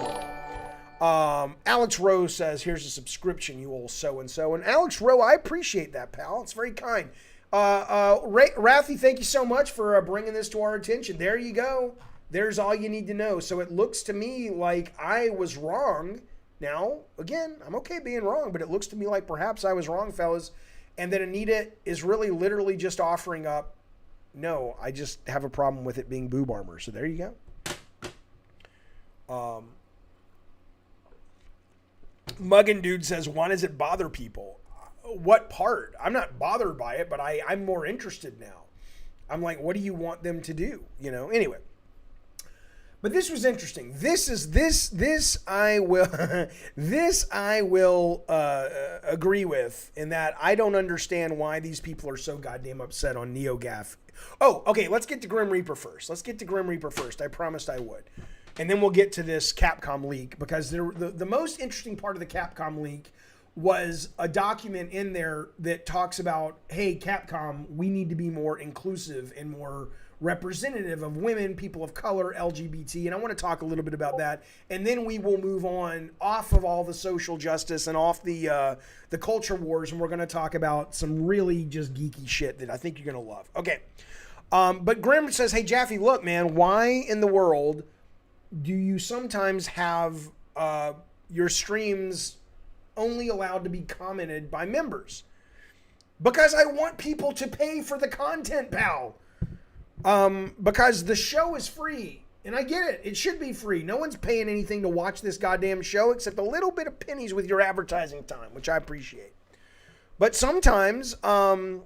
on. Alex Rowe says, here's a subscription, you old so-and-so. And Alex Rowe, I appreciate that, pal. It's very kind. Rafi, thank you so much for bringing this to our attention. There you go. There's all you need to know. So it looks to me like I was wrong. Now, again, I'm okay being wrong, but it looks to me like perhaps I was wrong, fellas. And that Anita is really literally just offering up, no, I just have a problem with it being boob armor. So there you go. Muggin Dude says, why does it bother people? What part? I'm not bothered by it, but I'm more interested now. I'm like, what do you want them to do? Anyway. But this was interesting. This I will agree with, in that I don't understand why these people are so goddamn upset on NeoGAF. Oh, okay, let's get to Grim Reaper first. I promised I would. And then we'll get to this Capcom leak, because the most interesting part of the Capcom leak was a document in there that talks about, hey, Capcom, we need to be more inclusive and more representative of women, people of color, LGBT, and I want to talk a little bit about that, and then we will move on off of all the social justice and off the culture wars, and we're going to talk about some really just geeky shit that I think you're going to love. Okay, but Grim says, hey, Jaffe, look, man, why in the world do you sometimes have your streams only allowed to be commented by members? Because I want people to pay for the content, pal. Because the show is free, and I get it. It should be free. No one's paying anything to watch this goddamn show except a little bit of pennies with your advertising time, which I appreciate. But sometimes, I'd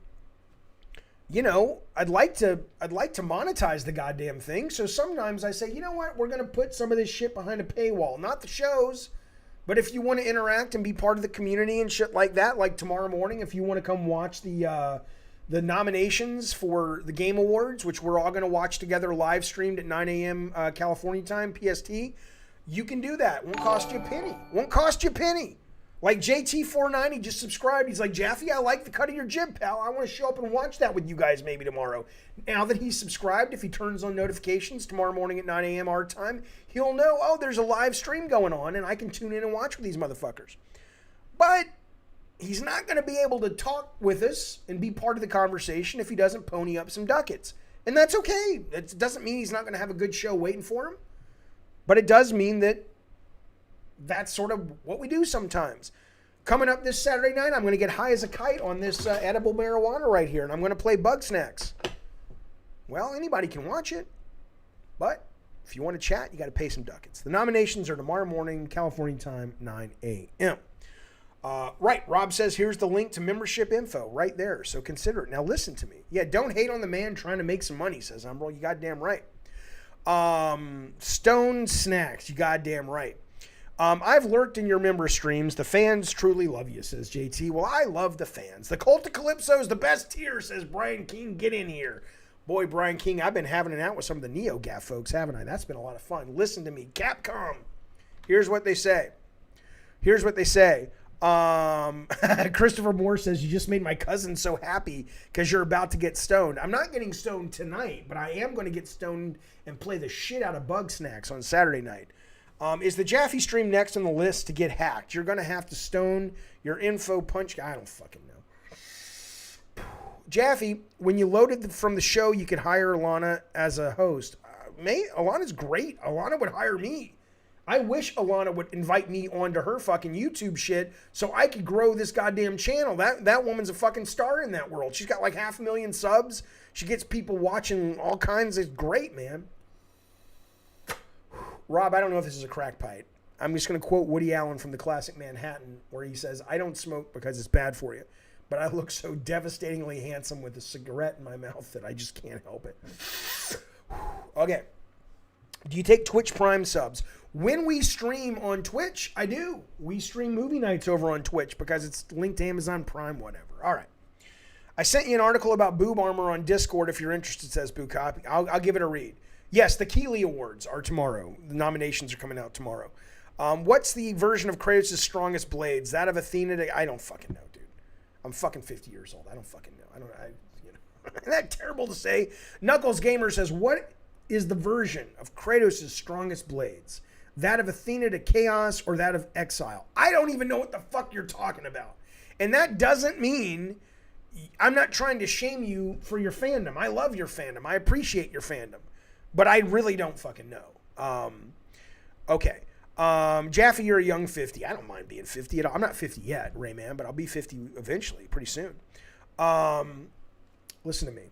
like to monetize the goddamn thing. So sometimes I say, you know what? We're going to put some of this shit behind a paywall. Not the shows, but if you want to interact and be part of the community and shit like that, like tomorrow morning, if you want to come watch the nominations for the Game Awards, which we're all going to watch together live streamed at 9 a.m. California time, PST, you can do that. Won't cost you a penny. Like JT490 just subscribed. He's like, Jaffe, I like the cut of your jib, pal. I want to show up and watch that with you guys maybe tomorrow. Now that he's subscribed, if he turns on notifications tomorrow morning at 9 a.m. our time, he'll know, oh, there's a live stream going on, and I can tune in and watch with these motherfuckers. But he's not going to be able to talk with us and be part of the conversation if he doesn't pony up some ducats. And that's okay. It doesn't mean he's not going to have a good show waiting for him. But it does mean that that's sort of what we do sometimes. Coming up this Saturday night, I'm going to get high as a kite on this edible marijuana right here, and I'm going to play Bug Snacks. Well, anybody can watch it, but if you want to chat, you got to pay some ducats. The nominations are tomorrow morning, California time, 9 a.m. Right, Rob says, here's the link to membership info right there, so consider it. Now listen to me. Yeah, don't hate on the man trying to make some money, says Umbro. You goddamn right. Stone Snacks, you goddamn right. I've lurked in your member streams. The fans truly love you, says JT. Well, I love the fans. The Cult of Calypso is the best tier, says Brian King. Get in here. Boy, Brian King, I've been having it out with some of the NeoGAF folks, haven't I? That's been a lot of fun. Listen to me. Capcom. Here's what they say. Christopher Moore says, you just made my cousin so happy because you're about to get stoned. I'm not getting stoned tonight, but I am going to get stoned and play the shit out of Bug Snacks on Saturday night. Is the Jaffe stream next on the list to get hacked? You're going to have to stone your info punch. I don't fucking know. Jaffe, when you loaded from the show, you could hire Alanah as a host. Alanah's great. Alanah would hire me. I wish Alanah would invite me onto her fucking YouTube shit so I could grow this goddamn channel. That woman's a fucking star in that world. She's got like 500,000 subs. She gets people watching all kinds. It's great, man. Rob, I don't know if this is a crack pipe. I'm just going to quote Woody Allen from The Classic Manhattan, where he says, I don't smoke because it's bad for you, but I look so devastatingly handsome with a cigarette in my mouth that I just can't help it. Okay. Do you take Twitch Prime subs? When we stream on Twitch, I do. We stream movie nights over on Twitch because it's linked to Amazon Prime, whatever. All right. I sent you an article about boob armor on Discord if you're interested, says Boo Copy. I'll give it a read. Yes, the Keeley Awards are tomorrow. The nominations are coming out tomorrow. What's the version of Kratos' strongest blades? That of Athena? I don't fucking know, dude. I'm fucking 50 years old. I don't fucking know. Isn't that terrible to say? Knuckles Gamer says, what is the version of Kratos' strongest blades? That of Athena to Chaos or that of Exile? I don't even know what the fuck you're talking about. And that doesn't mean I'm not trying to shame you for your fandom. I love your fandom. I appreciate your fandom. But I really don't fucking know. Okay. Jaffe, you're a young 50. I don't mind being 50 at all. I'm not 50 yet, Rayman, but I'll be 50 eventually, pretty soon. Listen to me.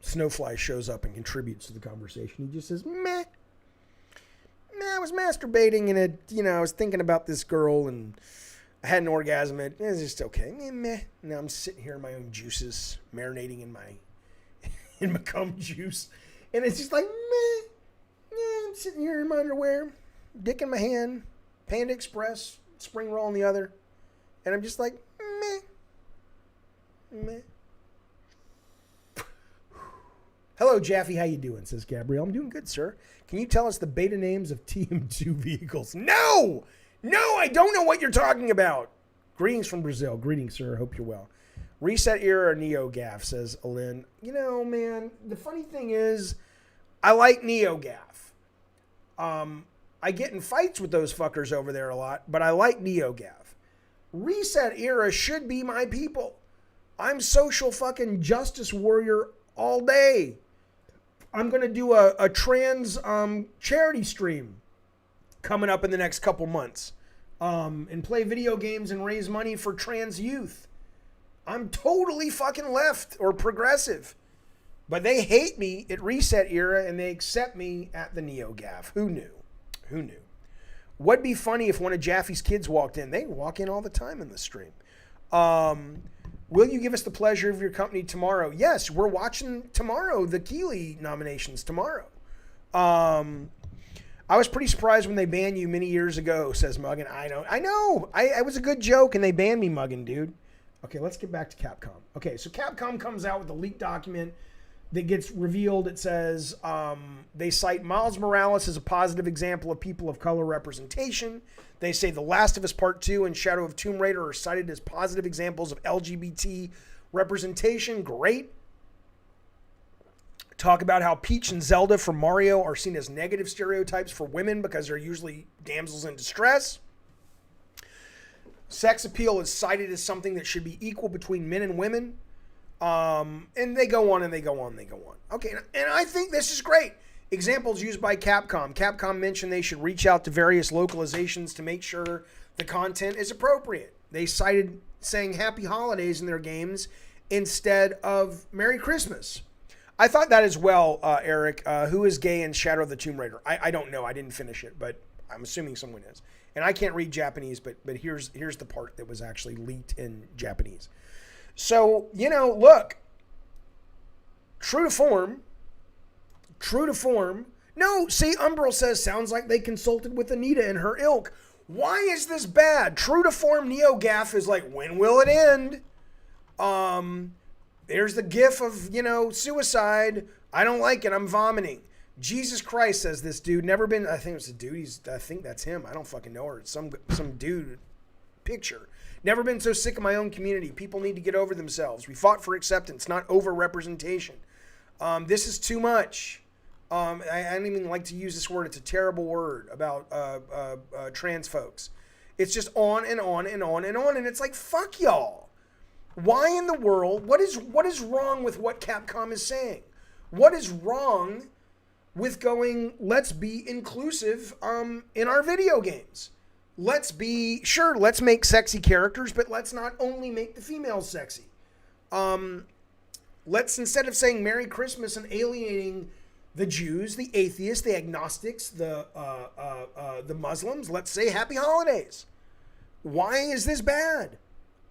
Snowfly shows up and contributes to the conversation. He just says, meh, I was masturbating and I was thinking about this girl and I had an orgasm. It was just okay. Meh. Now I'm sitting here in my own juices, marinating in my cum juice. And it's just like, meh. Yeah, I'm sitting here in my underwear, dick in my hand, Panda Express, spring roll in the other. And I'm just like, meh. Hello, Jaffe. How you doing? Says Gabrielle. I'm doing good, sir. Can you tell us the beta names of TM2 vehicles? No, I don't know what you're talking about. Greetings from Brazil. Greetings, sir. Hope you're well. Reset Era or NeoGaf, says Alin. Man, the funny thing is, I like NeoGaf. I get in fights with those fuckers over there a lot, but I like NeoGaf. Reset Era should be my people. I'm social fucking justice warrior all day. I'm going to do a trans charity stream coming up in the next couple months and play video games and raise money for trans youth. I'm totally fucking left or progressive. But they hate me at Reset Era and they accept me at the NeoGaf. Who knew? What'd be funny if one of Jaffe's kids walked in? They walk in all the time in the stream. Will you give us the pleasure of your company tomorrow? Yes, we're watching tomorrow, the Keeley nominations tomorrow. I was pretty surprised when they banned you many years ago, says Muggin. I know. I was a good joke and they banned me, Muggin, dude. Okay, let's get back to Capcom. Okay, so Capcom comes out with a leaked document that gets revealed. It says they cite Miles Morales as a positive example of people of color representation. They say The Last of Us Part 2 and Shadow of Tomb Raider are cited as positive examples of LGBT representation. Great. Talk about how Peach and Zelda from Mario are seen as negative stereotypes for women because they're usually damsels in distress. Sex appeal is cited as something that should be equal between men and women. And they go on. Okay, and I think this is great. Examples used by Capcom. Capcom mentioned they should reach out to various localizations to make sure the content is appropriate. They cited saying Happy Holidays in their games instead of Merry Christmas. I thought that as well, Eric. Who is gay in Shadow of the Tomb Raider? I don't know. I didn't finish it, but I'm assuming someone is. And I can't read Japanese, but here's the part that was actually leaked in Japanese. So, look, true to form. No, see, Umbral says, sounds like they consulted with Anita and her ilk. Why is this bad? True to form NeoGaf is like, when will it end? There's the gif of, suicide. I don't like it. I'm vomiting. Jesus Christ, says this dude, never been, I think it's a dude, I think that's him. I don't fucking know her. It's some dude picture. Never been so sick of my own community. People need to get over themselves. We fought for acceptance, not over-representation. This is too much. I don't even like to use this word. It's a terrible word about trans folks. It's just on and on and on and on. And it's like, fuck y'all. Why in the world? What is wrong with what Capcom is saying? What is wrong with going, let's be inclusive in our video games? Let's make sexy characters, but let's not only make the females sexy. Let's, instead of saying Merry Christmas and alienating the Jews, the atheists, the agnostics, the Muslims, let's say Happy Holidays. Why is this bad?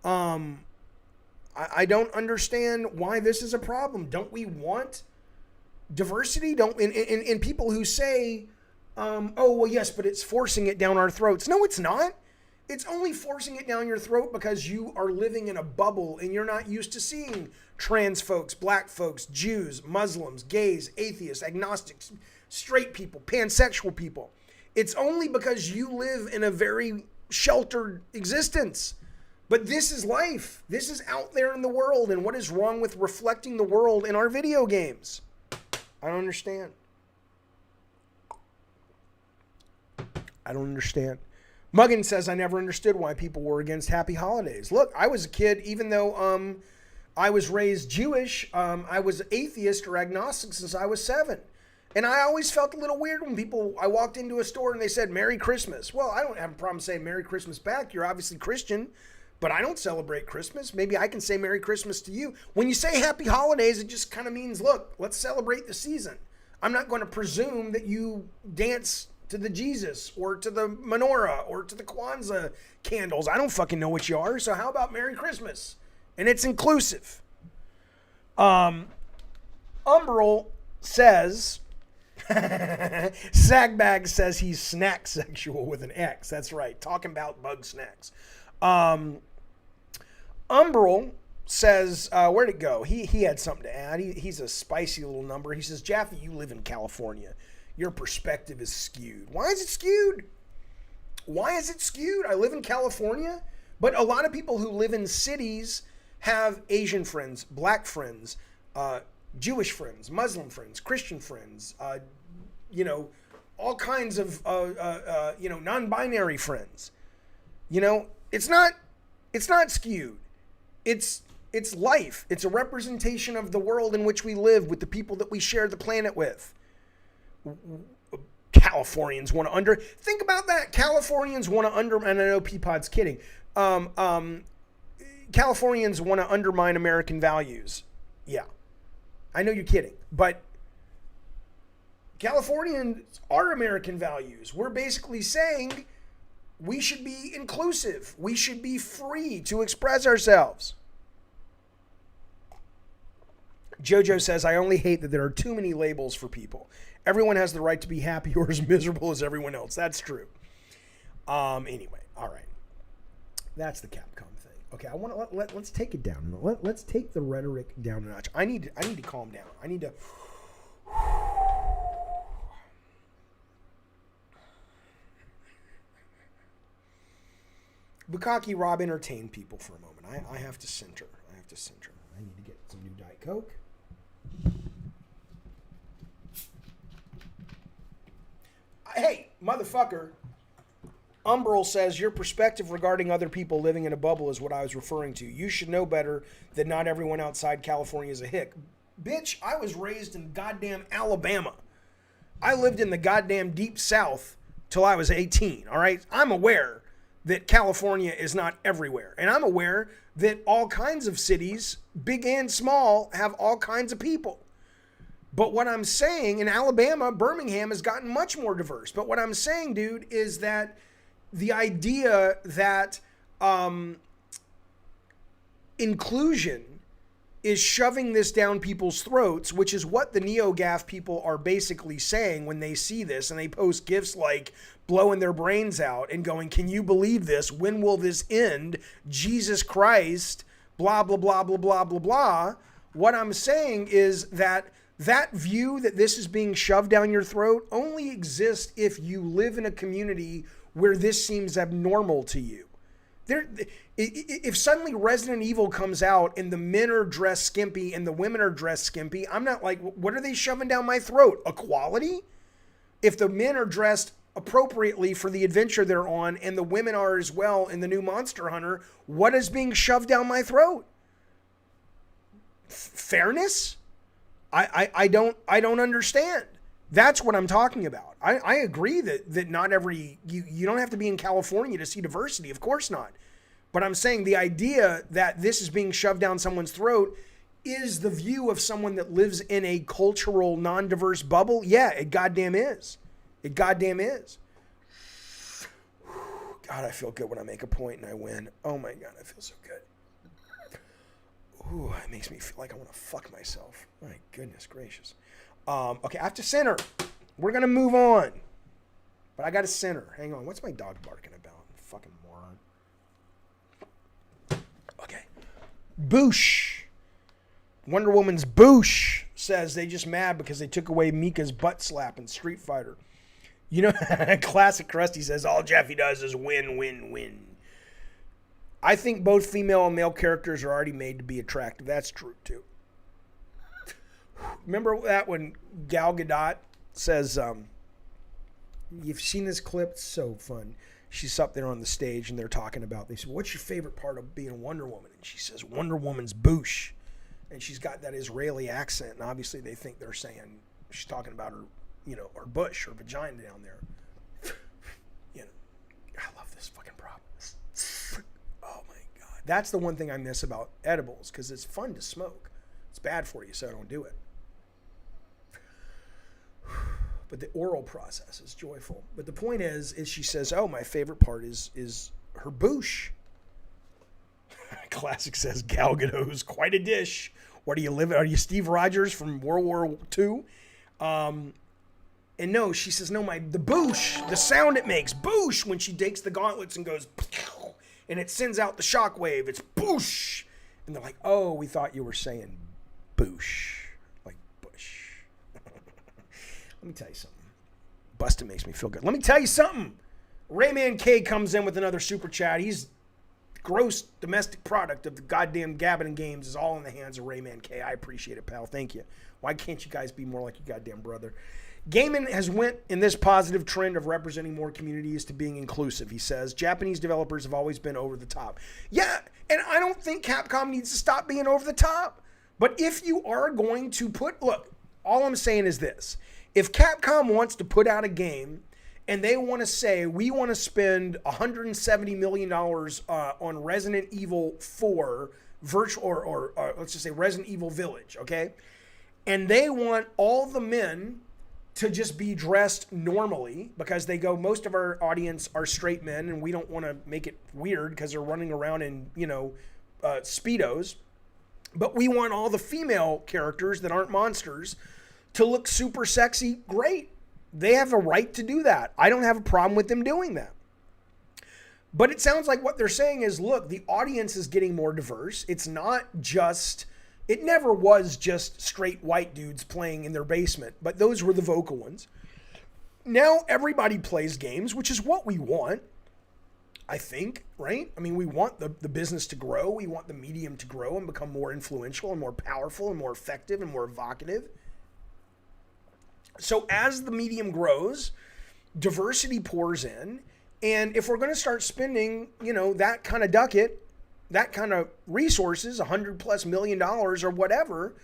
I don't understand why this is a problem. Don't we want diversity? In people who say, oh, well, yes, but it's forcing it down our throats. No, it's not. It's only forcing it down your throat because you are living in a bubble and you're not used to seeing trans folks, black folks, Jews, Muslims, gays, atheists, agnostics, straight people, pansexual people. It's only because you live in a very sheltered existence. But this is life. This is out there in the world. And what is wrong with reflecting the world in our video games? I don't understand. I don't understand. Muggin says, I never understood why people were against Happy Holidays. Look, I was a kid, even though I was raised Jewish, I was atheist or agnostic since I was 7. And I always felt a little weird when I walked into a store and they said, Merry Christmas. Well, I don't have a problem saying Merry Christmas back. You're obviously Christian, but I don't celebrate Christmas. Maybe I can say Merry Christmas to you. When you say Happy Holidays, it just kind of means, look, let's celebrate the season. I'm not going to presume that you dance to the Jesus or to the menorah or to the Kwanzaa candles. I don't fucking know what you are. So how about Merry Christmas? And it's inclusive. Umbral says, Sagbag says he's snack sexual with an X. That's right. Talking about bug snacks. Umbral says, where'd it go? He had something to add. He's a spicy little number. He says, Jaffe, you live in California. Your perspective is skewed. Why is it skewed? Why is it skewed? I live in California, but a lot of people who live in cities have Asian friends, black friends, Jewish friends, Muslim friends, Christian friends, all kinds of, non-binary friends. It's not skewed. It's life. It's a representation of the world in which we live with the people that we share the planet with. Californians want to think about that. Californians want to and I know Peapod's kidding. Californians want to undermine American values. Yeah. I know you're kidding, but Californians are American values. We're basically saying we should be inclusive. We should be free to express ourselves. Jojo says, I only hate that there are too many labels for people. Everyone has the right to be happy or as miserable as everyone else. That's true. Anyway, all right. That's the Capcom thing. Okay, I want to let's take it down. Let's take the rhetoric down a notch. I need to calm down. I need to. Bukaki Rob, entertain people for a moment. I have to center. I need to get some new Diet Coke. Hey, motherfucker. Umbral says, your perspective regarding other people living in a bubble is what I was referring to. You should know better that not everyone outside California is a hick. Bitch, I was raised in goddamn Alabama. I lived in the goddamn deep south till I was 18, all right? I'm aware that California is not everywhere. And I'm aware that all kinds of cities, big and small, have all kinds of people. But what I'm saying, in Alabama, Birmingham has gotten much more diverse. But what I'm saying, dude, is that the idea that inclusion is shoving this down people's throats, which is what the NeoGAF people are basically saying when they see this and they post gifs like blowing their brains out and going, can you believe this? When will this end? Jesus Christ, blah, blah, blah, blah, blah, blah, blah. What I'm saying is that That view that this is being shoved down your throat only exists if you live in a community where this seems abnormal to you. If suddenly Resident Evil comes out and the men are dressed skimpy and the women are dressed skimpy, I'm not like, what are they shoving down my throat? Equality? If the men are dressed appropriately for the adventure they're on and the women are as well in the new Monster Hunter, what is being shoved down my throat? Fairness? I don't understand. That's what I'm talking about. I agree that not every, you don't have to be in California to see diversity. Of course not. But I'm saying the idea that this is being shoved down someone's throat is the view of someone that lives in a cultural, non-diverse bubble. Yeah, it goddamn is. It goddamn is. God, I feel good when I make a point and I win. Oh my God, I feel so good. Ooh, it makes me feel like I want to fuck myself. My goodness gracious. Okay, I have to center. We're going to move on. But I got to center. Hang on. What's my dog barking about? Fucking moron. Okay. Boosh. Wonder Woman's Boosh says they just mad because they took away Mika's butt slap in Street Fighter. You know, classic Krusty says all Jaffe does is win, win, win. I think both female and male characters are already made to be attractive. That's true, too. Remember that when Gal Gadot says, you've seen this clip? It's so fun. She's up there on the stage and they're talking about, they said, what's your favorite part of being Wonder Woman? And she says, Wonder Woman's boosh. And she's got that Israeli accent. And obviously they think they're saying, she's talking about her, you know, her bush, her vagina down there. You know, I love this fucking prop. Oh my God. That's the one thing I miss about edibles because it's fun to smoke. It's bad for you, so I don't do it. But the oral process is joyful. But the point is she says, oh, my favorite part is her boosh. Classic says, Gal Gadot's quite a dish. What do you live? Are you Steve Rogers from World War II? And no, she says, no, the boosh, the sound it makes, boosh, when she takes the gauntlets and goes, and it sends out the shockwave. It's boosh. And they're like, oh, we thought you were saying boosh. Let me tell you something. Bustin' makes me feel good. Let me tell you something. Rayman K comes in with another super chat. He's gross domestic product of the goddamn Gabbin' Games is all in the hands of Rayman K. I appreciate it, pal. Thank you. Why can't you guys be more like your goddamn brother? Gaming has went in this positive trend of representing more communities to being inclusive, he says. Japanese developers have always been over the top. Yeah, and I don't think Capcom needs to stop being over the top. But if you are going to look, all I'm saying is this. If Capcom wants to put out a game and they want to say, we want to spend $170 million on Resident Evil 4 virtual, or let's just say Resident Evil Village, okay? And they want all the men to just be dressed normally because they go, most of our audience are straight men and we don't want to make it weird because they're running around in, Speedos. But we want all the female characters that aren't monsters to look super sexy. Great. They have a right to do that. I don't have a problem with them doing that. But it sounds like what they're saying is, look, the audience is getting more diverse. It's not just, it never was just straight white dudes playing in their basement, but those were the vocal ones. Now everybody plays games, which is what we want, I think, right? I mean, we want the business to grow. We want the medium to grow and become more influential and more powerful and more effective and more evocative. So as the medium grows, diversity pours in. And if we're going to start spending, that kind of ducat, that kind of resources, $100+ million or whatever,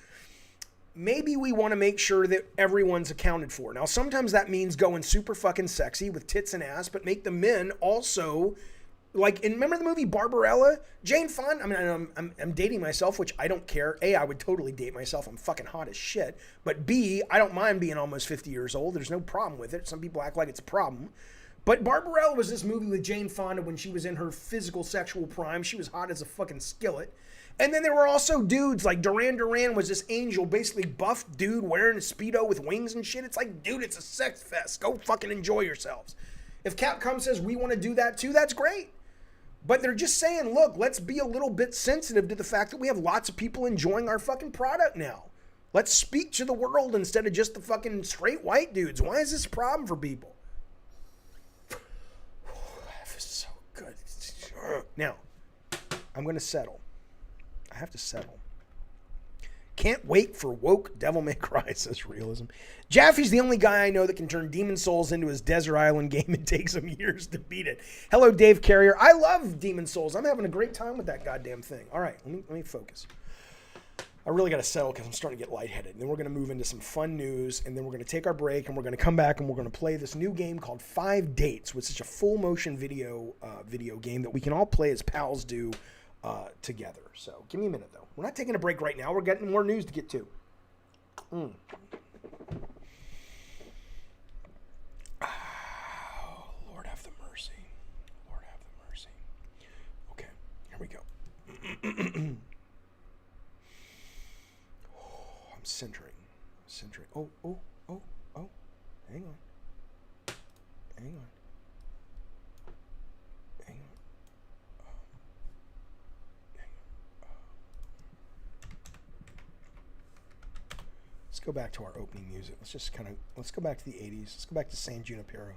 maybe we want to make sure that everyone's accounted for. Now, sometimes that means going super fucking sexy with tits and ass, but make the men also, like, and remember the movie Barbarella? Jane Fonda, I mean, I'm dating myself, which I don't care. A, I would totally date myself. I'm fucking hot as shit. But B, I don't mind being almost 50 years old. There's no problem with it. Some people act like it's a problem. But Barbarella was this movie with Jane Fonda when she was in her physical sexual prime. She was hot as a fucking skillet. And then there were also dudes, like Duran Duran was this angel, basically buff dude wearing a Speedo with wings and shit. It's like, dude, it's a sex fest. Go fucking enjoy yourselves. If Capcom says we want to do that too, that's great. But they're just saying, look, let's be a little bit sensitive to the fact that we have lots of people enjoying our fucking product now. Let's speak to the world instead of just the fucking straight white dudes. Why is this a problem for people? That is so good. Now, I'm going to settle. I have to settle. Can't wait for woke Devil May Cry, says Realism. Jaffe's the only guy I know that can turn Demon Souls into his Desert Island game and take some years to beat it. Hello, Dave Carrier. I love Demon Souls. I'm having a great time with that goddamn thing. All right, let me focus. I really got to settle because I'm starting to get lightheaded. And then we're going to move into some fun news, and then we're going to take our break, and we're going to come back, and we're going to play this new game called 5 Dates, which is a full-motion video game that we can all play as pals do together. So give me a minute, though. We're not taking a break right now. We're getting more news to get to. Oh, Lord have the mercy. Lord have the mercy. Okay, here we go. Centering. Oh. Hang on. Let's go back to our opening music. Let's go back to the 80s. Let's go back to San Junipero.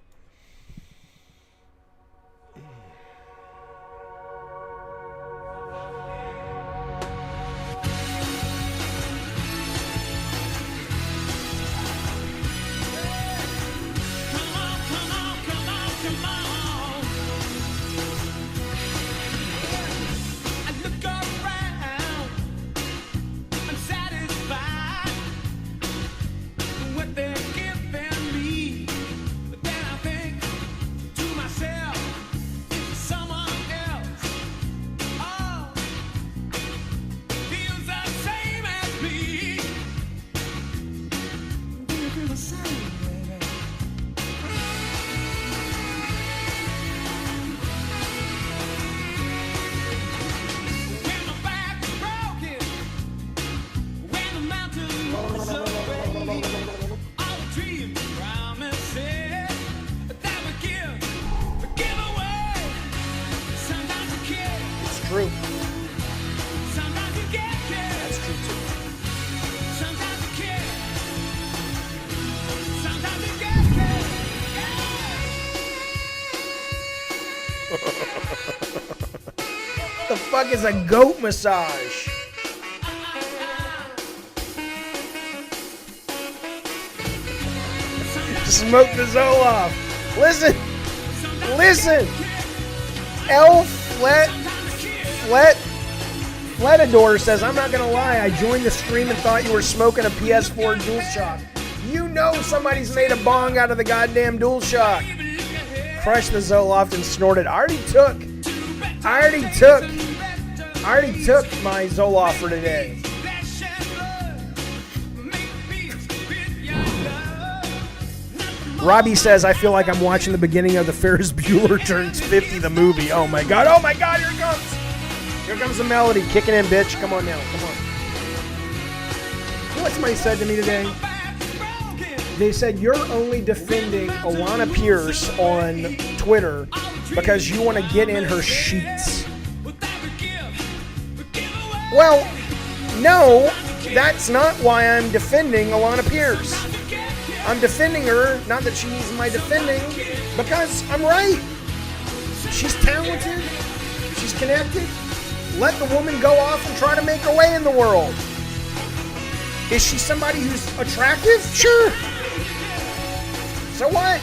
The fuck is a goat massage? Smoke the Zoloft. Listen. Fletador says, I'm not gonna lie, I joined the stream and thought you were smoking a PS4 DualShock. You know somebody's made a bong out of the goddamn DualShock. Crushed the Zoloft and snorted. I already took my Zoloft for today. Robbie says, I feel like I'm watching the beginning of the Ferris Bueller Turns 50, the movie. Oh my god, here it comes. Here comes the melody, kicking in, bitch. Come on now, come on. You know what somebody said to me today? They said, you're only defending Alanah Pearce on Twitter because you want to get in her sheets. Well, no, that's not why I'm defending Alanah Pearce. I'm defending her, not that she needs my defending, because I'm right. She's talented. She's connected. Let the woman go off and try to make her way in the world. Is she somebody who's attractive? Sure. So what?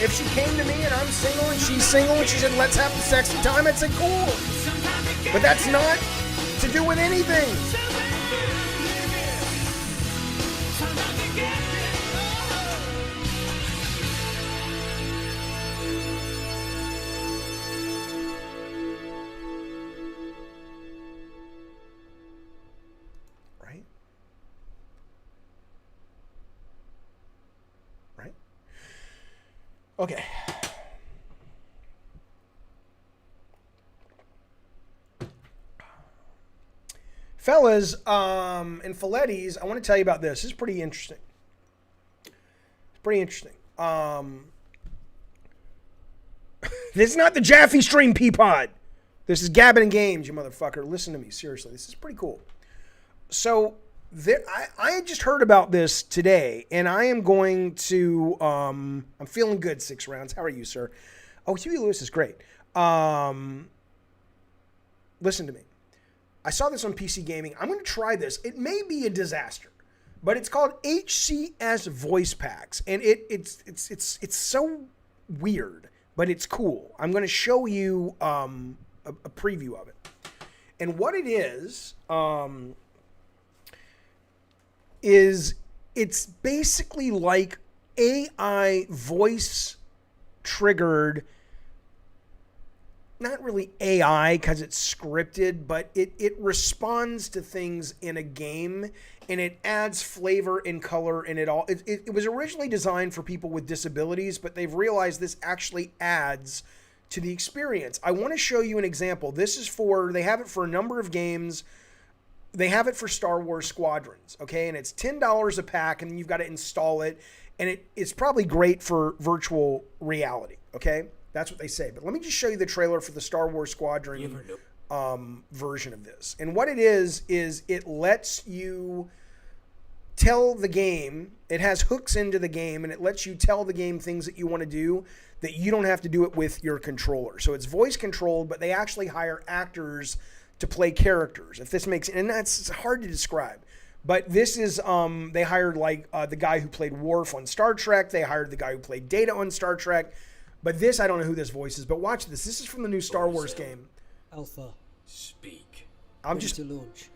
If she came to me and I'm single and she's single and she said, let's have the sexy time, I'd say, cool. But that's not to do with anything. Okay. Fellas, and Filettis, I want to tell you about this. This is pretty interesting. This is not the Jaffe stream, Peapod. This is Gabbin' and Games, you motherfucker. Listen to me, seriously. This is pretty cool. So, I just heard about this today, and I am going to. I'm feeling good. 6 rounds. How are you, sir? Oh, Huey Lewis is great. Listen to me. I saw this on PC Gaming. I'm going to try this. It may be a disaster, but it's called HCS Voice Packs, and it's so weird, but it's cool. I'm going to show you a preview of it, and what it is it's basically like AI voice triggered. Not really AI because it's scripted, but it responds to things in a game, and it adds flavor and color and it all. It was originally designed for people with disabilities, but they've realized this actually adds to the experience. I want to show you an example. This is they have it for a number of games. They have it for Star Wars Squadrons, okay? And it's $10 a pack, and you've got to install it, and it's probably great for virtual reality, okay? That's what they say. But let me just show you the trailer for the Star Wars Squadron version of this. And what it is it lets you tell the game, it has hooks into the game, and it lets you tell the game things that you want to do that you don't have to do it with your controller. So it's voice controlled, but they actually hire actors to play characters. If this makes, and that's hard to describe. But this is, they hired like the guy who played Worf on Star Trek. They hired the guy who played Data on Star Trek. But this, I don't know who this voice is, but watch this. This is from the new Star Wars game. Alpha. Speak. I'm just to launch.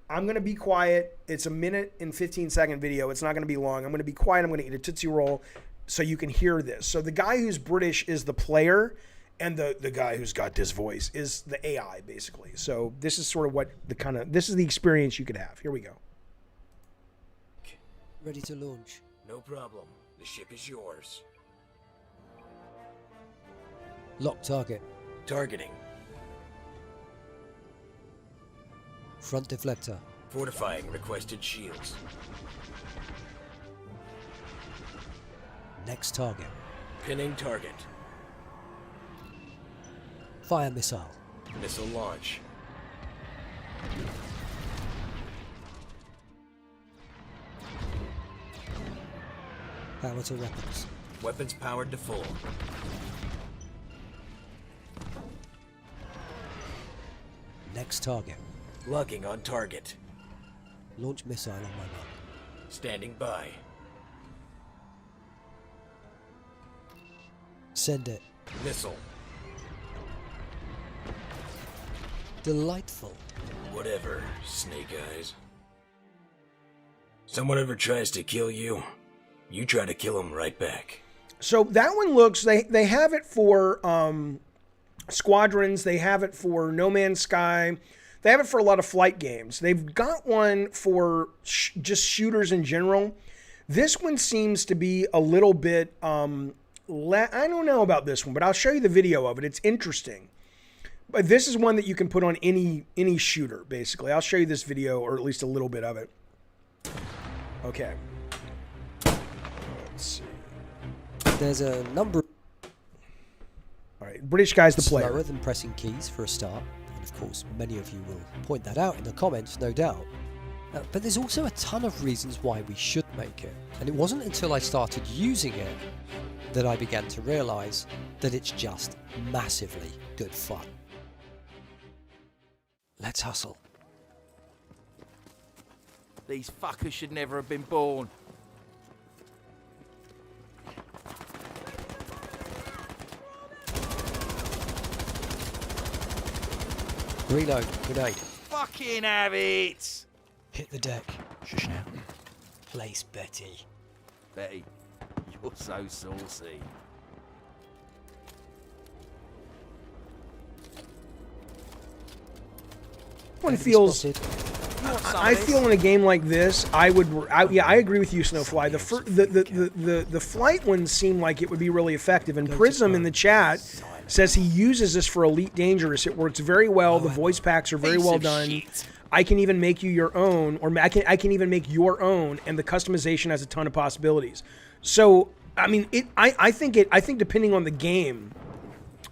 I'm going to be quiet. It's a 1:15 video. It's not going to be long. I'm going to be quiet. I'm going to eat a Tootsie Roll so you can hear this. So the guy who's British is the player, and the guy who's got this voice is the AI, basically. So this is sort of what this is the experience you could have. Here we go. Ready to launch. No problem. The ship is yours. Lock target. Targeting. Front deflector. Fortifying requested shields. Next target. Pinning target. Fire missile. Missile launch. Power to weapons. Weapons powered to full. Next target. Locking on target. Launch missile on my mark. Standing by. Send it. Missile. Delightful. Whatever, Snake Eyes. Someone ever tries to kill you, you try to kill him right back. So that one looks, they have it for Squadrons, they have it for No Man's Sky, they have it for a lot of flight games. They've got one for just shooters in general. This one seems to be a little bit, I don't know about this one, but I'll show you the video of it. It's interesting. But this is one that you can put on any shooter, basically. I'll show you this video, or at least a little bit of it. Okay. Let's see. There's a number. All right, British guy's the player. Slower than pressing keys for a start, and of course, many of you will point that out in the comments, no doubt. But there's also a ton of reasons why we should make it, and it wasn't until I started using it that I began to realise that it's just massively good fun. Let's hustle. These fuckers should never have been born. Reload, grenade. Fucking have it! Hit the deck. Shush now. Place Betty. Betty, you're so saucy. One feels. Spotted. I feel in a game like this, I agree with you, Snowfly. The flight ones seem like it would be really effective. And Prism in the chat says he uses this for Elite Dangerous. It works very well. The voice packs are very well done. I can even make you your own, or I can even make your own, and the customization has a ton of possibilities. So I mean, I think depending on the game,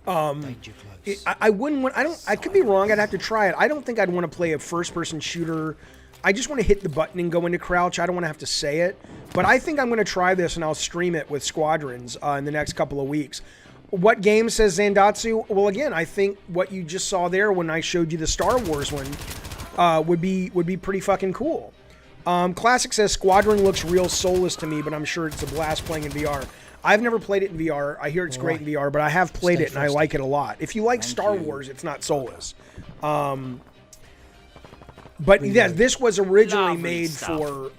I wouldn't want. I could be wrong. I'd have to try it. I don't think I'd want to play a first-person shooter. I just want to hit the button and go into crouch. I don't want to have to say it. But I think I'm going to try this, and I'll stream it with Squadrons in the next couple of weeks. What game, says Zandatsu? Well, again, I think what you just saw there when I showed you the Star Wars one would be pretty fucking cool. Classic says Squadron looks real soulless to me, but I'm sure it's a blast playing in VR. I've never played it in VR. I hear it's great in VR, but I have played it and I like it a lot. If you like Star Wars, it's not soulless. But yeah, this was originally made for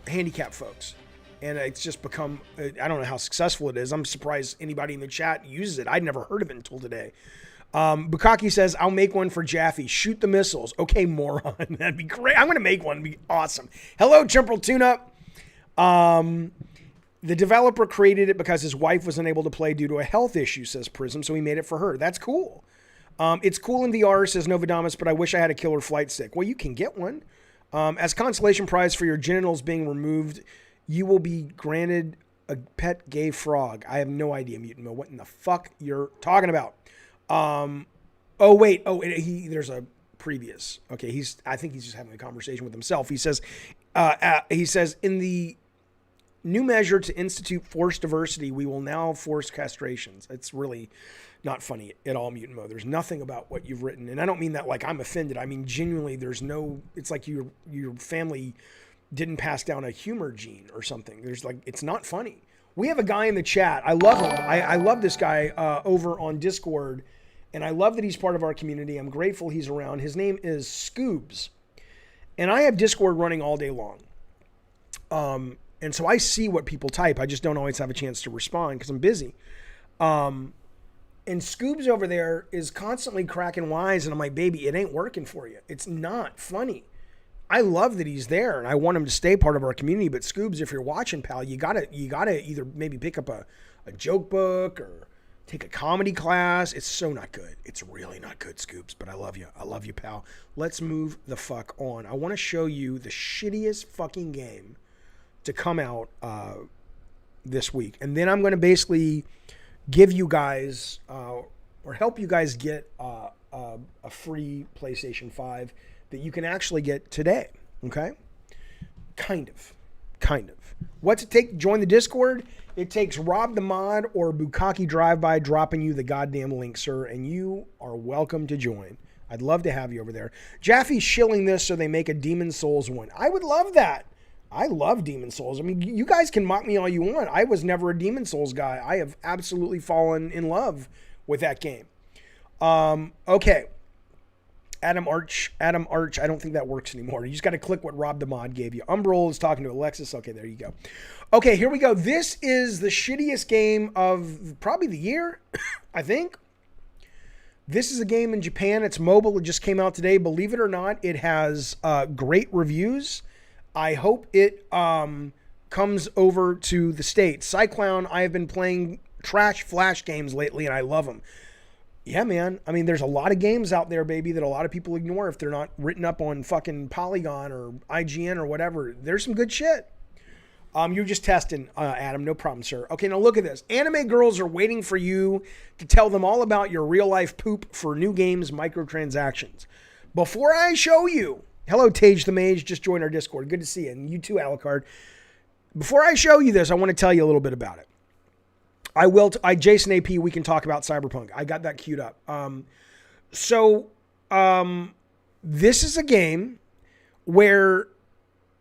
handicapped folks. And it's just become, I don't know how successful it is. I'm surprised anybody in the chat uses it. I'd never heard of it until today. Bukaki says, I'll make one for Jaffe. Shoot the missiles. Okay, moron. That'd be great. I'm going to make one. It'd be awesome. Hello, Temporal Tune-Up. The developer created it because his wife was unable to play due to a health issue, says Prism, so he made it for her. That's cool. It's cool in VR, says Novadamus, but I wish I had a killer flight stick. Well, you can get one. As consolation prize for your genitals being removed, you will be granted a pet gay frog. I have no idea, Mutant Mo, what in the fuck you're talking about. There's a previous. Okay, I think he's just having a conversation with himself. He says, in the new measure to institute forced diversity, we will now force castrations. It's really not funny at all, Mutant Mo. There's nothing about what you've written. And I don't mean that like I'm offended. I mean, genuinely, it's like your family didn't pass down a humor gene or something. It's not funny. We have a guy in the chat. I love him. I love this guy over on Discord. And I love that he's part of our community. I'm grateful he's around. His name is Scoobs. And I have Discord running all day long. And so I see what people type. I just don't always have a chance to respond because I'm busy. And Scoobs over there is constantly cracking wise. And I'm like, baby, it ain't working for you. It's not funny. I love that he's there and I want him to stay part of our community. But Scoobs, if you're watching, pal, you gotta either maybe pick up a joke book or take a comedy class. It's so not good. It's really not good, Scoobs, but I love you. I love you, pal. Let's move the fuck on. I want to show you the shittiest fucking game to come out this week. And then I'm going to basically give you guys or help you guys get a free PlayStation 5 that you can actually get today. Okay? Kind of. What's it take to join the Discord? It takes Rob the Mod or Bukaki Drive-By dropping you the goddamn link, sir, and you are welcome to join. I'd love to have you over there. Jaffe's shilling this so they make a Demon Souls one. I would love that. I love Demon Souls. I mean, you guys can mock me all you want. I was never a Demon Souls guy. I have absolutely fallen in love with that game. Okay. Adam Arch. I don't think that works anymore. You just got to click what Rob the Mod gave you. Umbrel is talking to Alexis. Okay, there you go. Okay, here we go. This is the shittiest game of probably the year, I think. This is a game in Japan. It's mobile. It just came out today. Believe it or not, it has great reviews. I hope it comes over to the States. Cyclown, I have been playing trash Flash games lately, and I love them. Yeah, man. I mean, there's a lot of games out there, baby, that a lot of people ignore if they're not written up on fucking Polygon or IGN or whatever. There's some good shit. You're just testing, Adam. No problem, sir. Okay, now look at this. Anime girls are waiting for you to tell them all about your real-life poop for new games microtransactions. Before I show you... Hello, Tage the Mage. Just joined our Discord. Good to see you. And you too, Alucard. Before I show you this, I want to tell you a little bit about it. Jason AP, we can talk about Cyberpunk. I got that queued up. This is a game where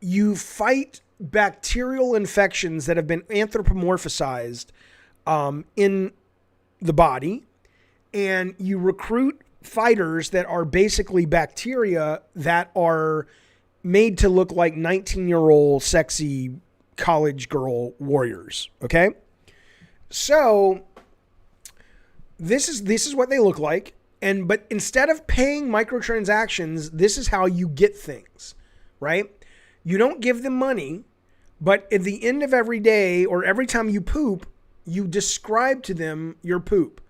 you fight bacterial infections that have been anthropomorphized in the body, and you recruit fighters that are basically bacteria that are made to look like 19-year-old sexy college girl warriors. Okay? So this is what they look like. But instead of paying microtransactions, this is how you get things, right? You don't give them money, but at the end of every day or every time you poop, you describe to them your poop.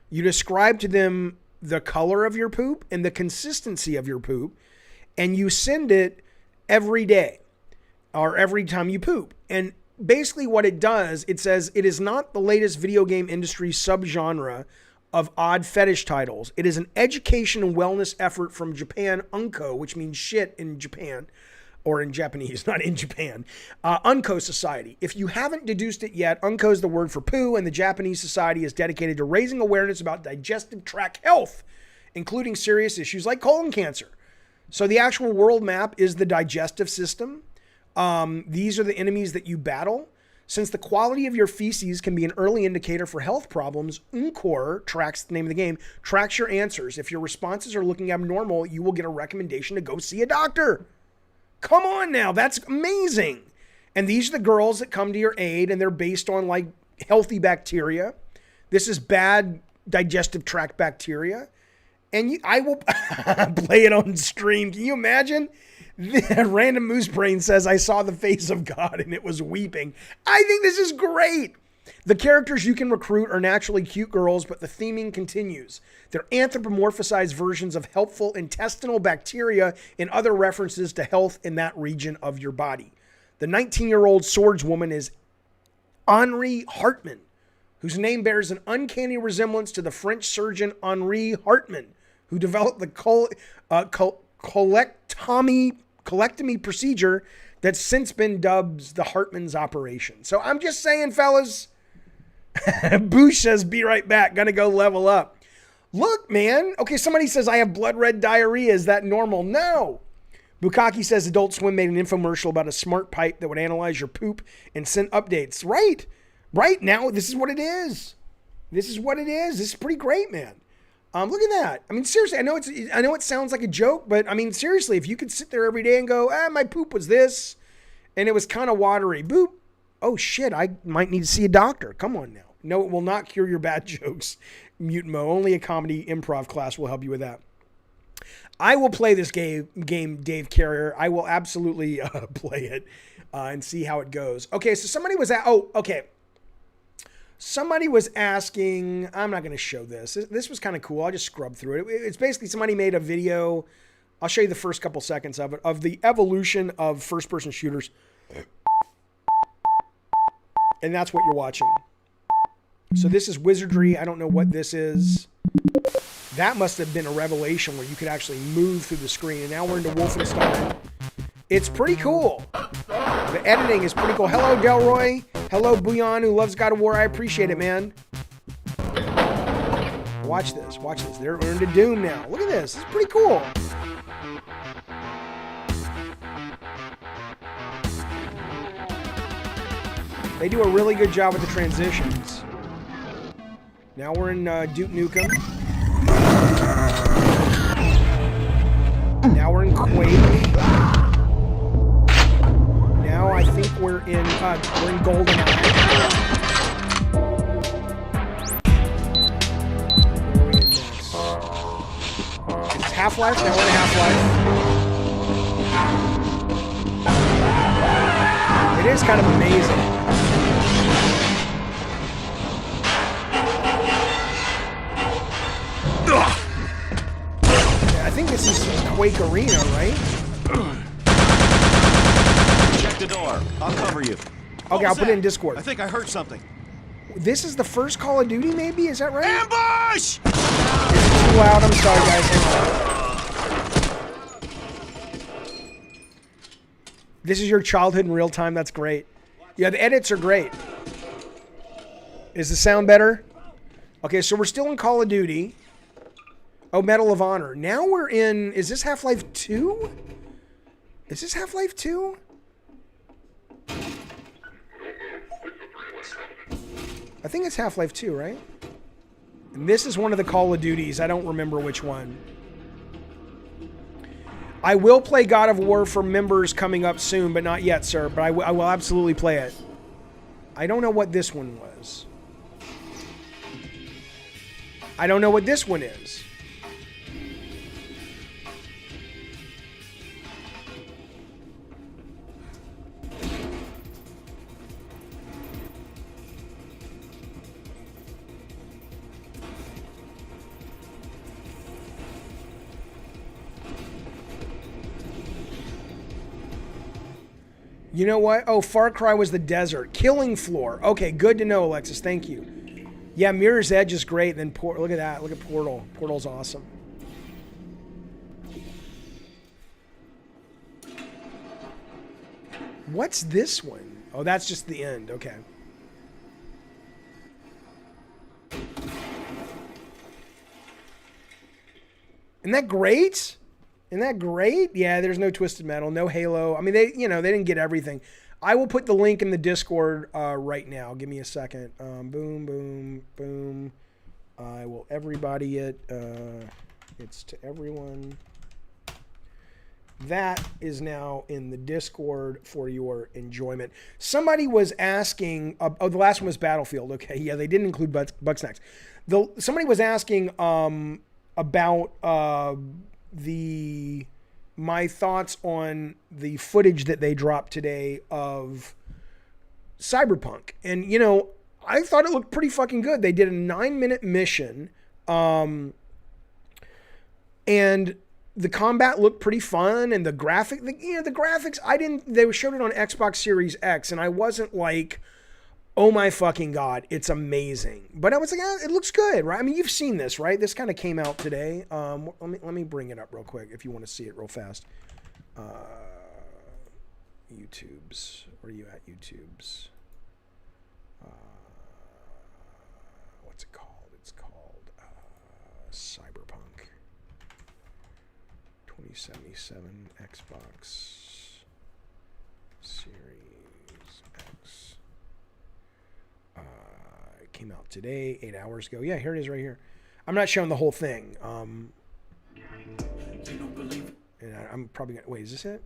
You describe to them the color of your poop and the consistency of your poop, and you send it every day or every time you poop. And basically what it does, it says it is not the latest video game industry subgenre of odd fetish titles. It is an education and wellness effort from Japan Unko, which means shit in Japan, or in Japanese, not in Japan. Unko Society. If you haven't deduced it yet, Unko is the word for poo, and the Japanese society is dedicated to raising awareness about digestive tract health, including serious issues like colon cancer. So the actual world map is the digestive system. These are the enemies that you battle. Since the quality of your feces can be an early indicator for health problems, Uncor, tracks the name of the game, tracks your answers. If your responses are looking abnormal, you will get a recommendation to go see a doctor. Come on now, that's amazing. And these are the girls that come to your aid, and they're based on like healthy bacteria. This is bad digestive tract bacteria. And I will play it on stream. Can you imagine? Random Moose Brain says, I saw the face of God and it was weeping. I think this is great. The characters you can recruit are naturally cute girls, but the theming continues. They're anthropomorphized versions of helpful intestinal bacteria and other references to health in that region of your body. The 19-year-old swordswoman is Henri Hartmann, whose name bears an uncanny resemblance to the French surgeon Henri Hartmann, who developed the colectomy procedure that's since been dubbed the Hartmann's operation. So I'm just saying, fellas, Boosh says, be right back. Gonna go level up. Look, man. Okay, somebody says, I have blood red diarrhea. Is that normal? No. Bukaki says Adult Swim made an infomercial about a smart pipe that would analyze your poop and send updates. Right. Right now, this is what it is. This is what it is. This is pretty great, man. Look at that. I mean, seriously, I know it sounds like a joke, but I mean, seriously, if you could sit there every day and go, my poop was this, and it was kind of watery. Boop. Oh shit, I might need to see a doctor. Come on now. No, it will not cure your bad jokes, Mutant Mo. Only a comedy improv class will help you with that. I will play this game, Dave Carrier. I will absolutely play it and see how it goes. Okay, so somebody was Somebody was asking, I'm not going to show this. This was kind of cool. I'll just scrub through it. It's basically somebody made a video. I'll show you the first couple seconds of it, of the evolution of first-person shooters. And that's what you're watching. So this is wizardry. I don't know what this is. That must have been a revelation where you could actually move through the screen. And now we're into Wolfenstein. It's pretty cool. The editing is pretty cool. Hello, Delroy. Hello, Bouillon, who loves God of War. I appreciate it, man. Watch this. Watch this. They're into Doom now. Look at this. It's pretty cool. They do a really good job with the transitions. Now we're in Duke Nukem. Now we're in Quake. Now I think we're in GoldenEye. Where are we in next? It's Half-Life. Now we're in Half-Life. It is kind of amazing. Yeah, I think this is Quake Arena, right? The door. I'll cover you. Okay, I'll put it in Discord. I think I heard something. This is the first Call of Duty, maybe? Is that right? Ambush! Is it too loud? I'm sorry, guys. This is your childhood in real time. That's great. Yeah, the edits are great. Is the sound better? Okay, so we're still in Call of Duty. Oh, Medal of Honor. Now we're in... Is this Half-Life 2? Is this Half-Life 2? I think it's Half-Life 2, right? And this is one of the Call of Duties. I don't remember which one. I will play God of War for members coming up soon, but not yet, sir. But I will absolutely play it. I don't know what this one was. I don't know what this one is. You know what? Oh, Far Cry was the desert. Killing Floor. Okay, good to know, Alexis. Thank you. Yeah, Mirror's Edge is great. Then look at that. Look at Portal. Portal's awesome. What's this one? Oh, that's just the end. Okay. Isn't that great? Isn't that great? Yeah, there's no Twisted Metal, no Halo. I mean, they didn't get everything. I will put the link in the Discord right now. Give me a second. Boom, boom, boom. I will everybody it. It's to everyone. That is now in the Discord for your enjoyment. Somebody was asking. The last one was Battlefield. Okay, yeah, they didn't include Bugsnax. Somebody was asking about my thoughts on the footage that they dropped today of Cyberpunk. And, I thought it looked pretty fucking good. They did a 9-minute mission. And the combat looked pretty fun. And the graphics, they showed it on Xbox Series X. And I wasn't like, oh my fucking God, it's amazing. But I was like, it looks good, right? I mean, you've seen this, right? This kind of came out today. Let me bring it up real quick if you want to see it real fast. YouTube's. Where are you at, YouTube's? What's it called? It's called Cyberpunk 2077 Xbox Series X. It came out today, 8 hours ago. Yeah, here it is right here. I'm not showing the whole thing. And I'm probably going to... Wait, is this it?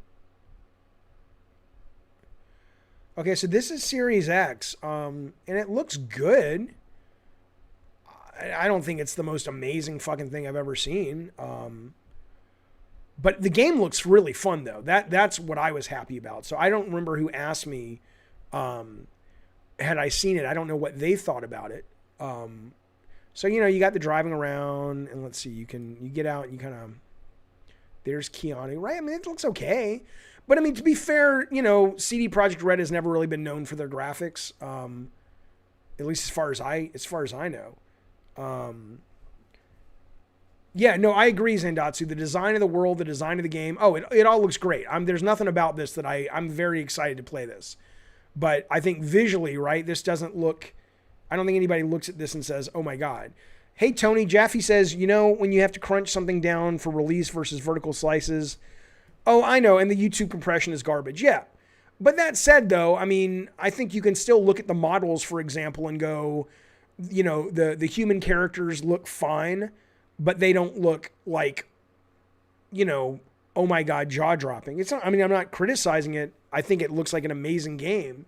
Okay, so this is Series X, and it looks good. I don't think it's the most amazing fucking thing I've ever seen. But the game looks really fun, though. That's what I was happy about. So I don't remember who asked me... had I seen it, I don't know what they thought about it. So, you got the driving around, and let's see, you get out and you kind of, there's Keanu, right? I mean, it looks okay. But I mean, to be fair, CD Projekt Red has never really been known for their graphics. At least as far as I know. Yeah, no, I agree, Zandatsu. The design of the world, the design of the game. Oh, it all looks great. There's nothing about this that I'm very excited to play this. But I think visually, right, this doesn't look... I don't think anybody looks at this and says, oh my God. Hey, Tony, Jaffe says, when you have to crunch something down for release versus vertical slices... Oh, I know, and the YouTube compression is garbage. Yeah. But that said, though, I mean, I think you can still look at the models, for example, and go, the human characters look fine, but they don't look like, oh my God, jaw-dropping. It's not, I mean, I'm not criticizing it. I think it looks like an amazing game,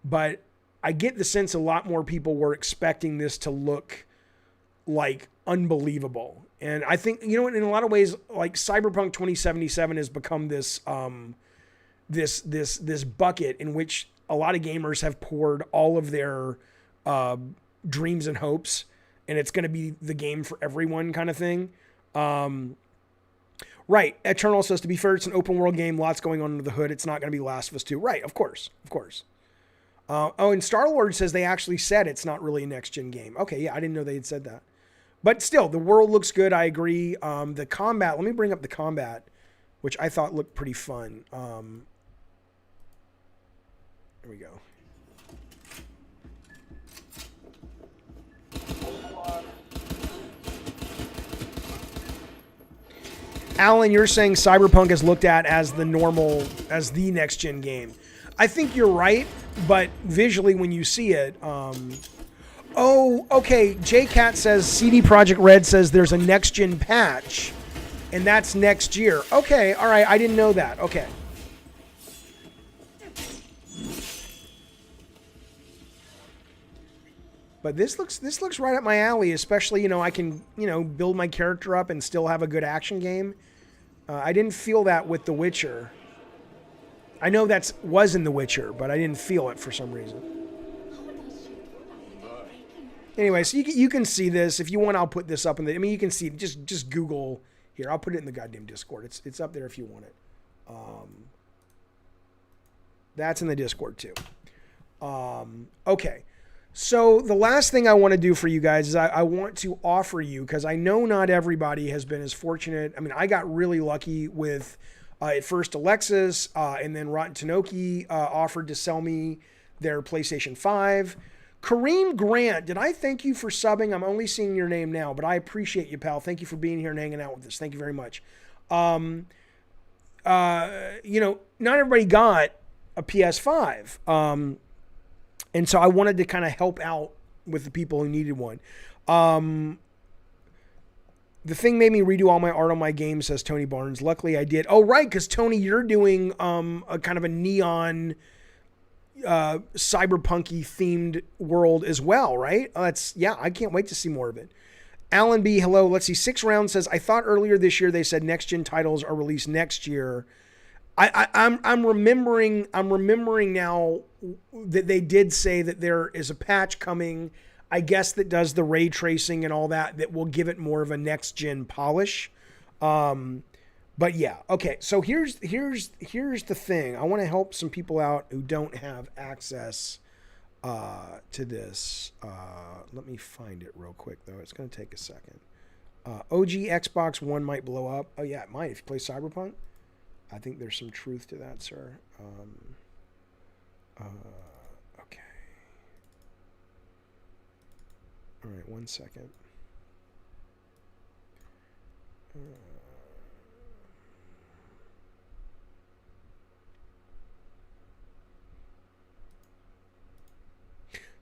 but I get the sense a lot more people were expecting this to look like unbelievable. And I think, in a lot of ways, like Cyberpunk 2077 has become this, this bucket in which a lot of gamers have poured all of their dreams and hopes, and it's going to be the game for everyone kind of thing. Right. Eternal says, to be fair, it's an open world game, lots going on under the hood. It's not going to be Last of Us 2. Right. Of course. And Star-Lord says they actually said it's not really a next-gen game. Okay. Yeah. I didn't know they had said that. But still, the world looks good. I agree. The combat, let me bring up the combat, which I thought looked pretty fun. Here we go. Alan, you're saying Cyberpunk is looked at as the next gen game. I think you're right, but visually when you see it, oh, okay. JCat says CD Projekt Red says there's a next gen patch, and that's next year. Okay, all right. I didn't know that. Okay. But this looks right up my alley, especially, I can, build my character up and still have a good action game. I didn't feel that with The Witcher. I know that was in The Witcher, but I didn't feel it for some reason. Anyway, so you can see this. If you want, I'll put this up you can see, just Google here. I'll put it in the goddamn Discord. It's up there if you want it. That's in the Discord too. Okay. So the last thing I want to do for you guys is I want to offer you, because I know not everybody has been as fortunate. I mean, I got really lucky with at first Alexis, and then Rotten Tanoki offered to sell me their PlayStation 5. Kareem Grant, did I thank you for subbing? I'm only seeing your name now, but I appreciate you, pal. Thank you for being here and hanging out with us. Thank you very much. You know, not everybody got a PS5. And so I wanted to kind of help out with the people who needed one. The thing made me redo all my art on my game, says Tony Barnes. Luckily I did. Oh, right, because Tony, you're doing a kind of a neon cyberpunky themed world as well, right? Yeah, I can't wait to see more of it. Alan B, hello. Let's see. 6 Round says, I thought earlier this year they said next gen titles are released next year. I'm remembering now that they did say that there is a patch coming, I guess, that does the ray tracing and all that will give it more of a next gen polish. But yeah, okay. So here's the thing. I want to help some people out who don't have access to this. Let me find it real quick though. It's going to take a second. OG Xbox One might blow up. Oh yeah, it might if you play Cyberpunk. I think there's some truth to that, sir. Okay. All right, 1 second.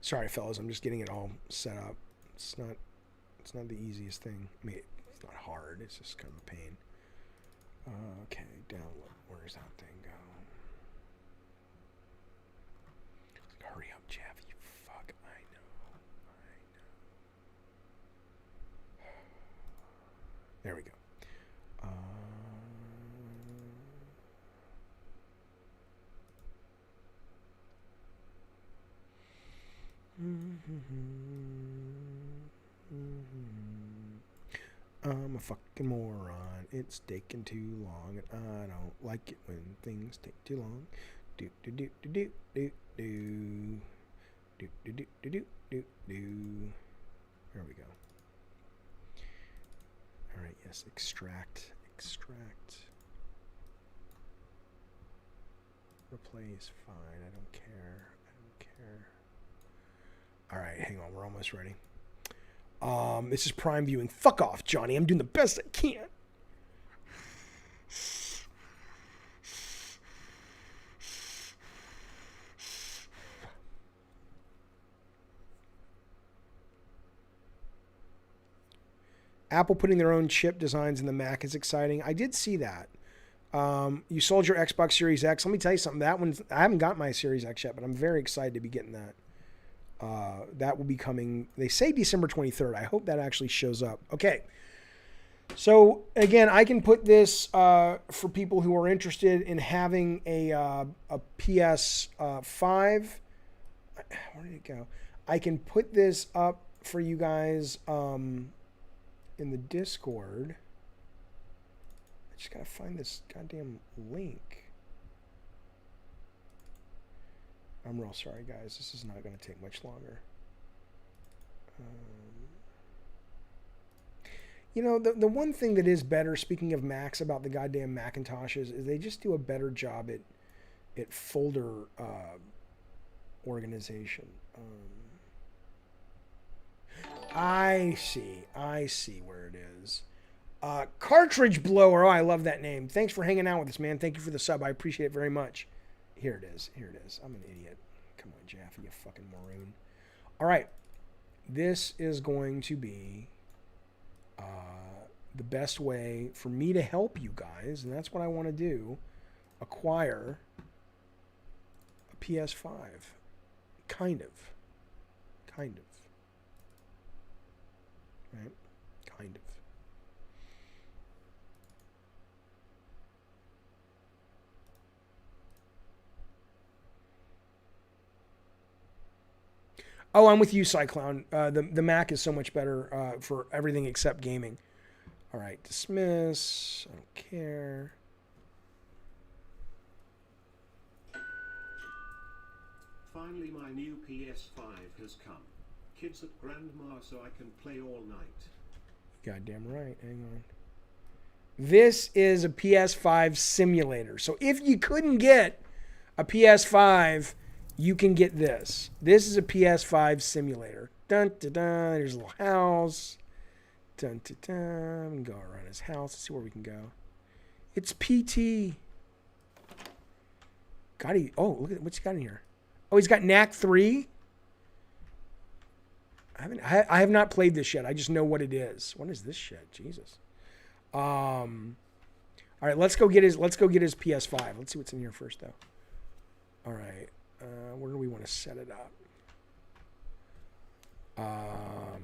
Sorry, fellas, I'm just getting it all set up. It's not the easiest thing. I mean, it's not hard. It's just kind of a pain. Okay, download. Where's that thing go? Hurry up, Jaffe, you fuck. I know. There we go. I'm a fucking moron. It's taking too long, and I don't like it when things take too long. Do do do do do do do do do do do do do do. There we go. All right. Yes. Extract. Replace. Fine. I don't care. All right. Hang on. We're almost ready. This is Prime Viewing. Fuck off, Johnny. I'm doing the best I can. Apple putting their own chip designs in the Mac is exciting. I did see that. You sold your Xbox Series X. Let me tell you something. That one, I haven't got my Series X yet, but I'm very excited to be getting that. That will be coming. They say December 23rd. I hope that actually shows up. Okay. So again, I can put this for people who are interested in having a PS5. Where did it go? I can put this up for you guys in the Discord. I just gotta find this goddamn link. I'm real sorry, guys. This is not going to take much longer. You know, the one thing that is better, speaking of Macs, about the goddamn Macintoshes, is they just do a better job at folder organization. I see where it is. Cartridge Blower. Oh, I love that name. Thanks for hanging out with us, man. Thank you for the sub. I appreciate it very much. Here it is. I'm an idiot. Come on, Jaffe, you fucking maroon. All right. This is going to be the best way for me to help you guys, and that's what I want to do. Acquire a PS5. Kind of. Right? Kind of. Oh, I'm with you, Cyclone. The Mac is so much better for everything except gaming. All right, dismiss. I don't care. Finally my new PS5 has come. Kids at grandma so I can play all night. Goddamn right. Hang on. This is a PS5 simulator. So if you couldn't get a PS5, you can get this. This is a PS5 simulator. Dun dun dun. There's a little house. Dun dun dun. We can go around his house. Let's see where we can go. It's PT. God, oh, look at what's he got in here. Oh, he's got Knack 3. I have not played this yet. I just know what it is. What is this shit? Jesus. All right, let's go get his PS5. Let's see what's in here first, though. All right, where do we want to set it up? All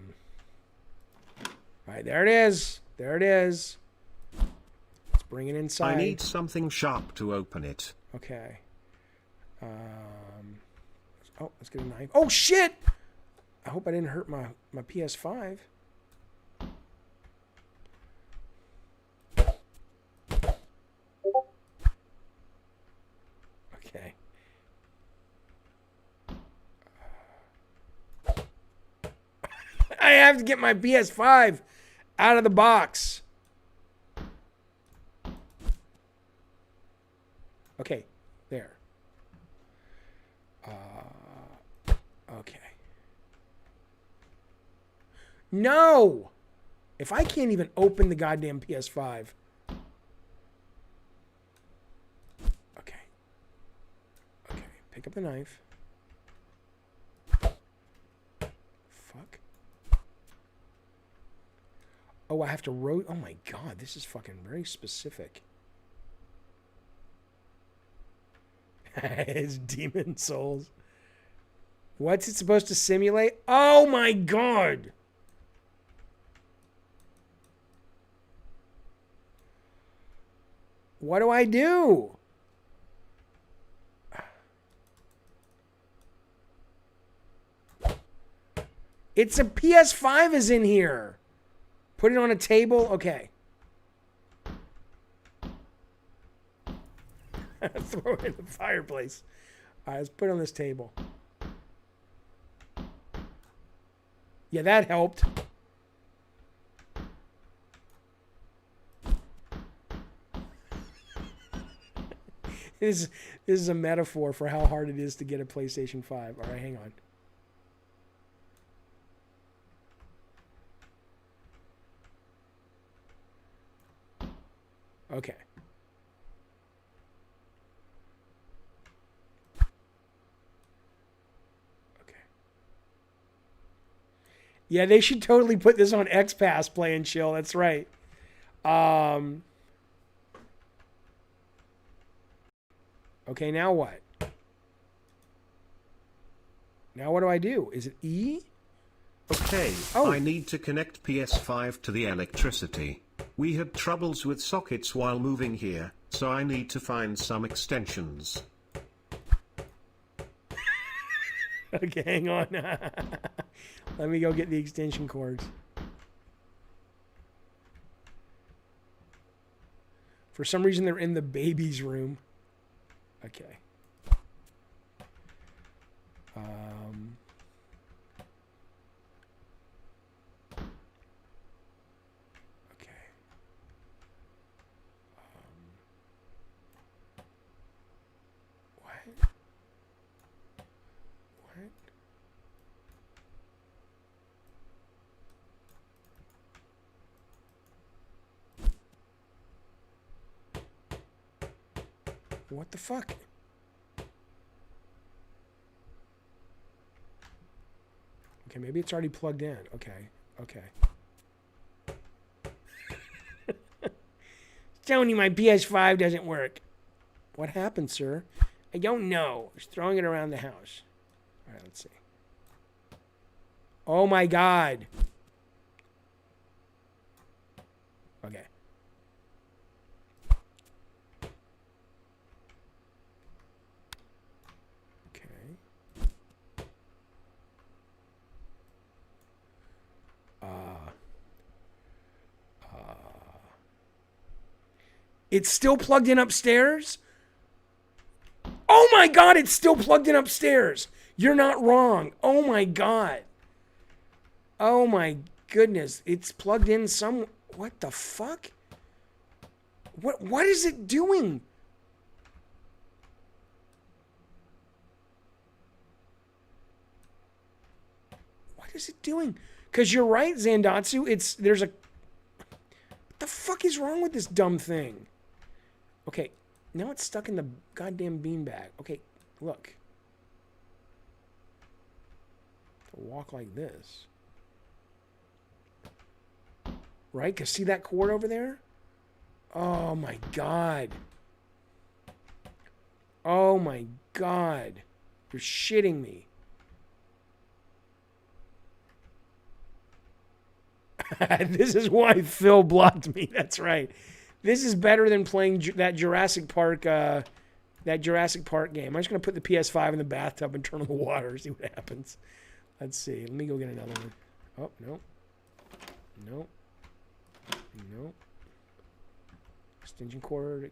right, there it is. There it is. Let's bring it inside. I need something sharp to open it. Okay. Oh, let's get a knife. Oh shit! I hope I didn't hurt my PS5. Okay. I have to get my PS5 out of the box. Okay, there. Okay. No! If I can't even open the goddamn PS5. Okay. Okay, pick up the knife. Fuck. Oh, I have to oh my god, this is fucking very specific. It's Demon Souls. What's it supposed to simulate? Oh my god! What do I do? It's a PS5 is in here. Put it on a table. Okay. Throw it in the fireplace. All right, let's put it on this table. Yeah, that helped. This is a metaphor for how hard it is to get a PlayStation 5. All right, hang on. Okay. Okay. Yeah, they should totally put this on X-Pass Play and Chill. That's right. Okay, now what? Now what do I do? Is it E? Okay, Oh. I need to connect PS5 to the electricity. We had troubles with sockets while moving here, so I need to find some extensions. Okay, hang on. Let me go get the extension cords. For some reason, they're in the baby's room. Okay. Okay. What? What? What the fuck? Okay, maybe it's already plugged in. Okay, okay. Tony, my PS5 doesn't work. What happened, sir? I don't know. Just throwing it around the house. All right, let's see. Oh my God. Okay. It's still plugged in upstairs? Oh my God, it's still plugged in upstairs. You're not wrong. Oh my God. Oh my goodness. It's plugged in some... What the fuck? What is it doing? What is it doing? Because you're right, Zandatsu. There's a... What the fuck is wrong with this dumb thing? Okay, now it's stuck in the goddamn beanbag. Okay, look. Walk like this. Right? Because see that cord over there? Oh my God. Oh my God. You're shitting me. This is why Phil blocked me. That's right. This is better than playing that Jurassic Park game. I'm just going to put the PS5 in the bathtub and turn on the water, see what happens. Let's see. Let me go get another one. Oh, no. No. No. Extension cord.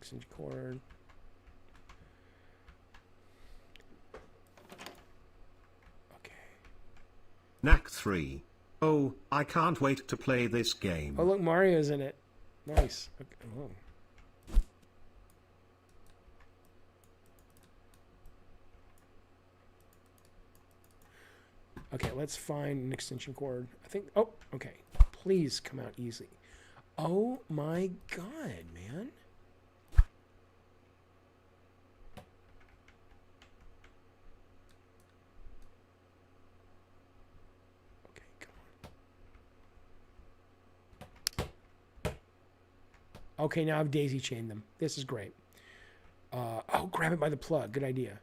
Okay. Knack 3. Oh, I can't wait to play this game. Oh, look, Mario's in it. Nice. Okay. Oh. Okay, let's find an extension cord. I think... Oh, okay. Please come out easily. Oh my God, man. Okay, come on. Okay, now I've daisy chained them. This is great. Oh, grab it by the plug. Good idea.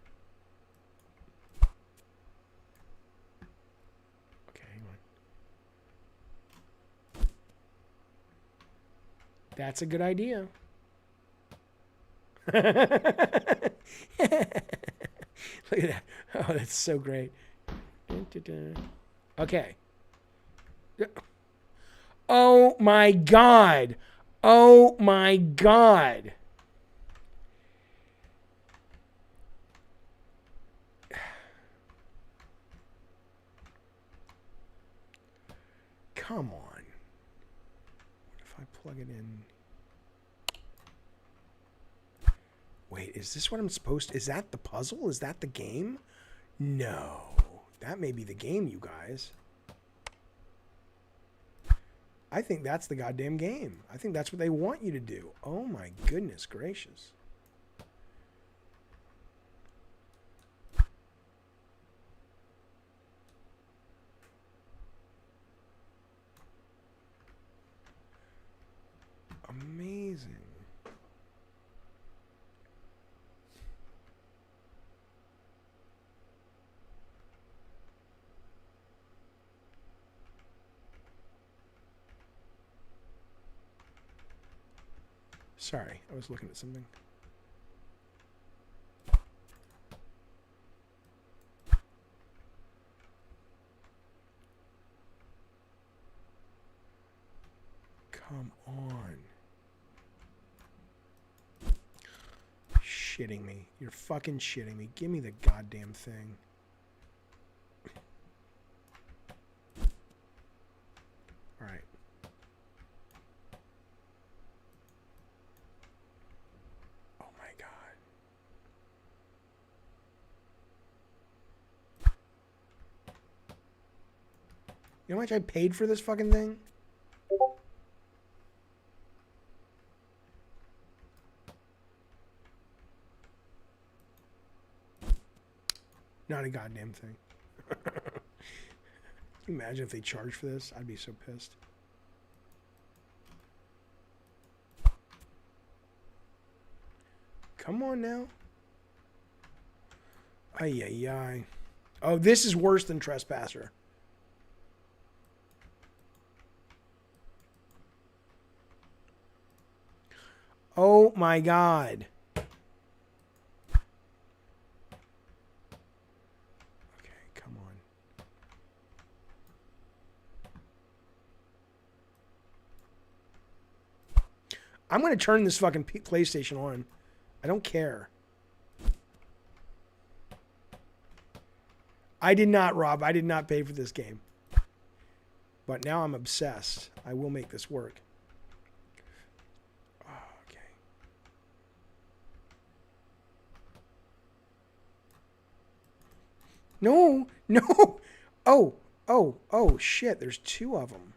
That's a good idea. Look at that. Oh, that's so great. Okay. Oh my God. Oh my God. Come on. If I plug it in. Wait, is this what I'm supposed to... Is that the puzzle? Is that the game? No. That may be the game, you guys. I think that's the goddamn game. I think that's what they want you to do. Oh my goodness gracious. Amazing. Sorry, I was looking at something. Come on. Shitting me. You're fucking shitting me. Give me the goddamn thing. All right. Oh my God. You know how much I paid for this fucking thing? Not a goddamn thing. Can you imagine if they charged for this? I'd be so pissed. Come on now. Ay, ay, ay. Oh, this is worse than Trespasser. Oh my God. I'm going to turn this fucking PlayStation on. I don't care. I did not, Rob. I did not pay for this game. But now I'm obsessed. I will make this work. Okay. No, no. Oh, shit. There's two of them.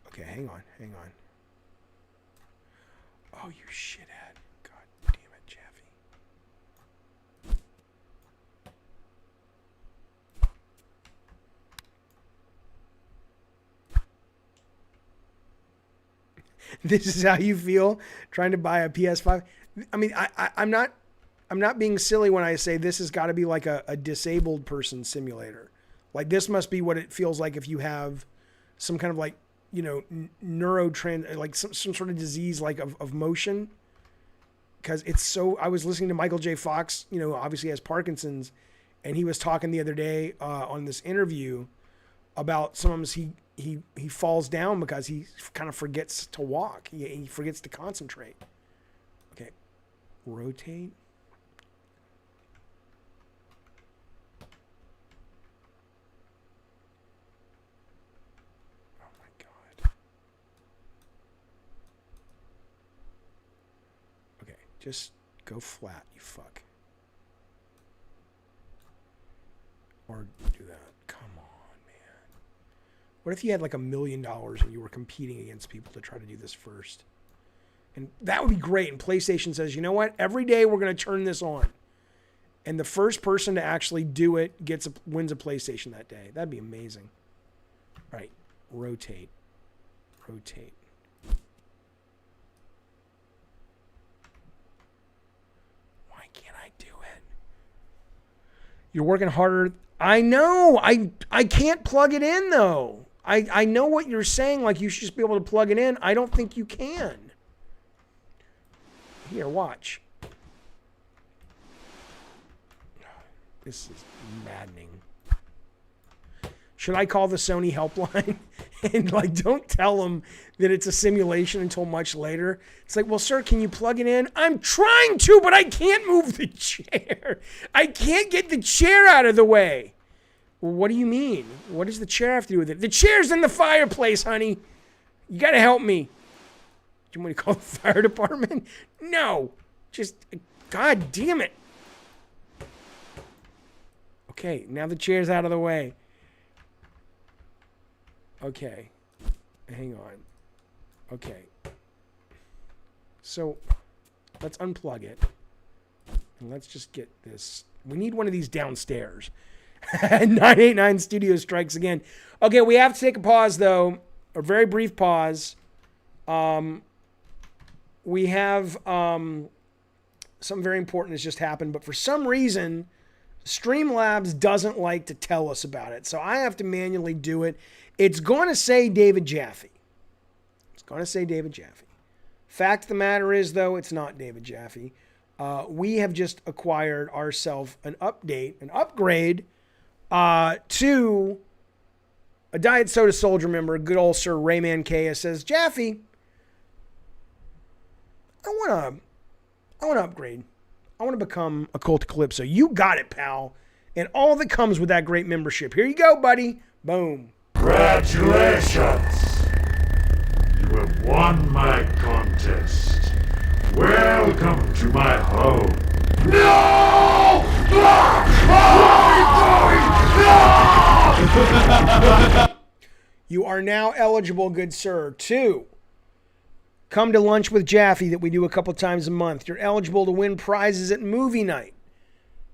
Okay, hang on. Oh, you shithead. God damn it, Jaffe. This is how you feel trying to buy a PS5? I mean, I'm not being silly when I say this has got to be like a disabled person simulator. Like, this must be what it feels like if you have some kind of like, you know, like some sort of disease like of motion. Because it's so, I was listening to Michael J. Fox, you know, obviously has Parkinson's, and he was talking the other day on this interview about sometimes he falls down because he kind of forgets to walk. He forgets to concentrate. Okay, rotate. Just go flat, you fuck. Or do that. Come on, man. What if you had like $1 million and you were competing against people to try to do this first? And that would be great. And PlayStation says, you know what? Every day we're going to turn this on. And the first person to actually do it wins a PlayStation that day. That'd be amazing. All right. Rotate. You're working harder. I know. I can't plug it in, though. I know what you're saying. Like, you should just be able to plug it in. I don't think you can. Here, watch. This is maddening. Should I call the Sony helpline? And, like, don't tell them that it's a simulation until much later. It's like, well, sir, can you plug it in? I'm trying to, but I can't move the chair. I can't get the chair out of the way. Well, what do you mean? What does the chair have to do with it? The chair's in the fireplace, honey. You got to help me. Do you want me to call the fire department? No. Just, God damn it. Okay, now the chair's out of the way. Okay, hang on. Okay, so let's unplug it and let's just get this. We need one of these downstairs. 989 Studio strikes again. Okay, we have to take a pause though, a very brief pause. We have something very important has just happened, but for some reason, Streamlabs doesn't like to tell us about it, so I have to manually do it. It's going to say David Jaffe. Fact of the matter is, though, it's not David Jaffe. We have just acquired ourselves an upgrade to a Diet Soda Soldier member, good old Sir Rayman Kea says, Jaffe, I want to upgrade. I want to become a Cult of Calypso. You got it, pal. And all that comes with that great membership. Here you go, buddy. Boom. Congratulations! You have won my contest. Welcome to my home. No! No! You are now eligible, good sir, to come to lunch with Jaffe that we do a couple times a month. You're eligible to win prizes at movie night.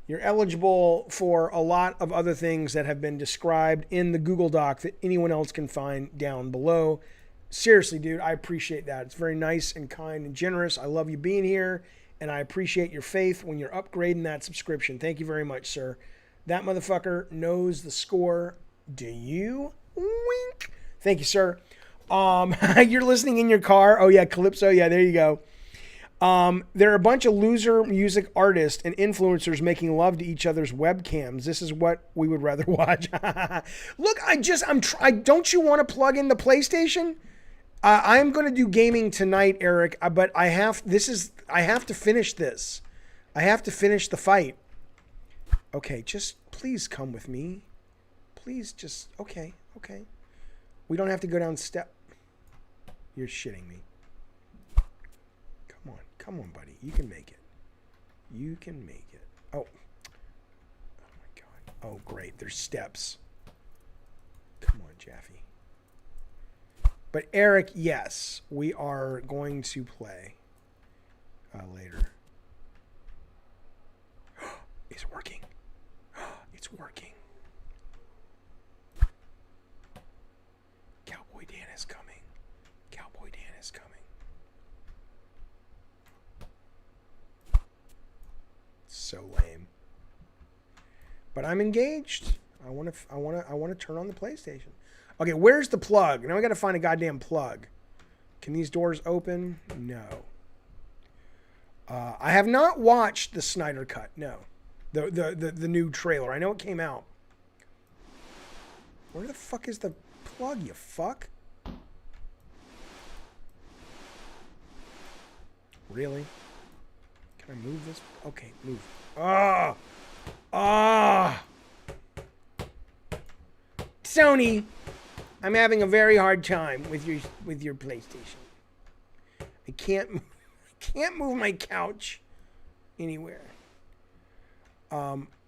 You're eligible for a lot of other things that have been described in the Google Doc that anyone else can find down below. Seriously, dude, I appreciate that. It's very nice and kind and generous. I love you being here, and I appreciate your faith when you're upgrading that subscription. Thank you very much, sir. That motherfucker knows the score. Do you? Wink. Thank you, sir. You're listening in your car. Oh, yeah, Calypso. Yeah, there you go. There are a bunch of loser music artists and influencers making love to each other's webcams. This is what we would rather watch. Look, don't you want to plug in the PlayStation? I'm going to do gaming tonight, Eric, but I have to finish this. I have to finish the fight. Okay, just please come with me. Please just, okay. We don't have to go down step. You're shitting me. Come on, buddy. You can make it. You can make it. Oh my God. Oh, great. There's steps. Come on, Jaffe. But Eric, yes, we are going to play later. It's working. It's working. Cowboy Dan is coming. Cowboy Dan is coming. So lame. But I'm engaged. I want to turn on the PlayStation. Okay, where's the plug? Now I got to find a goddamn plug. Can these doors open? No. I have not watched the Snyder Cut. No. The new trailer. I know it came out. Where the fuck is the plug, you fuck? Really? Can I move this? Okay, move. Sony, I'm having a very hard time with your PlayStation. I can't move my couch anywhere.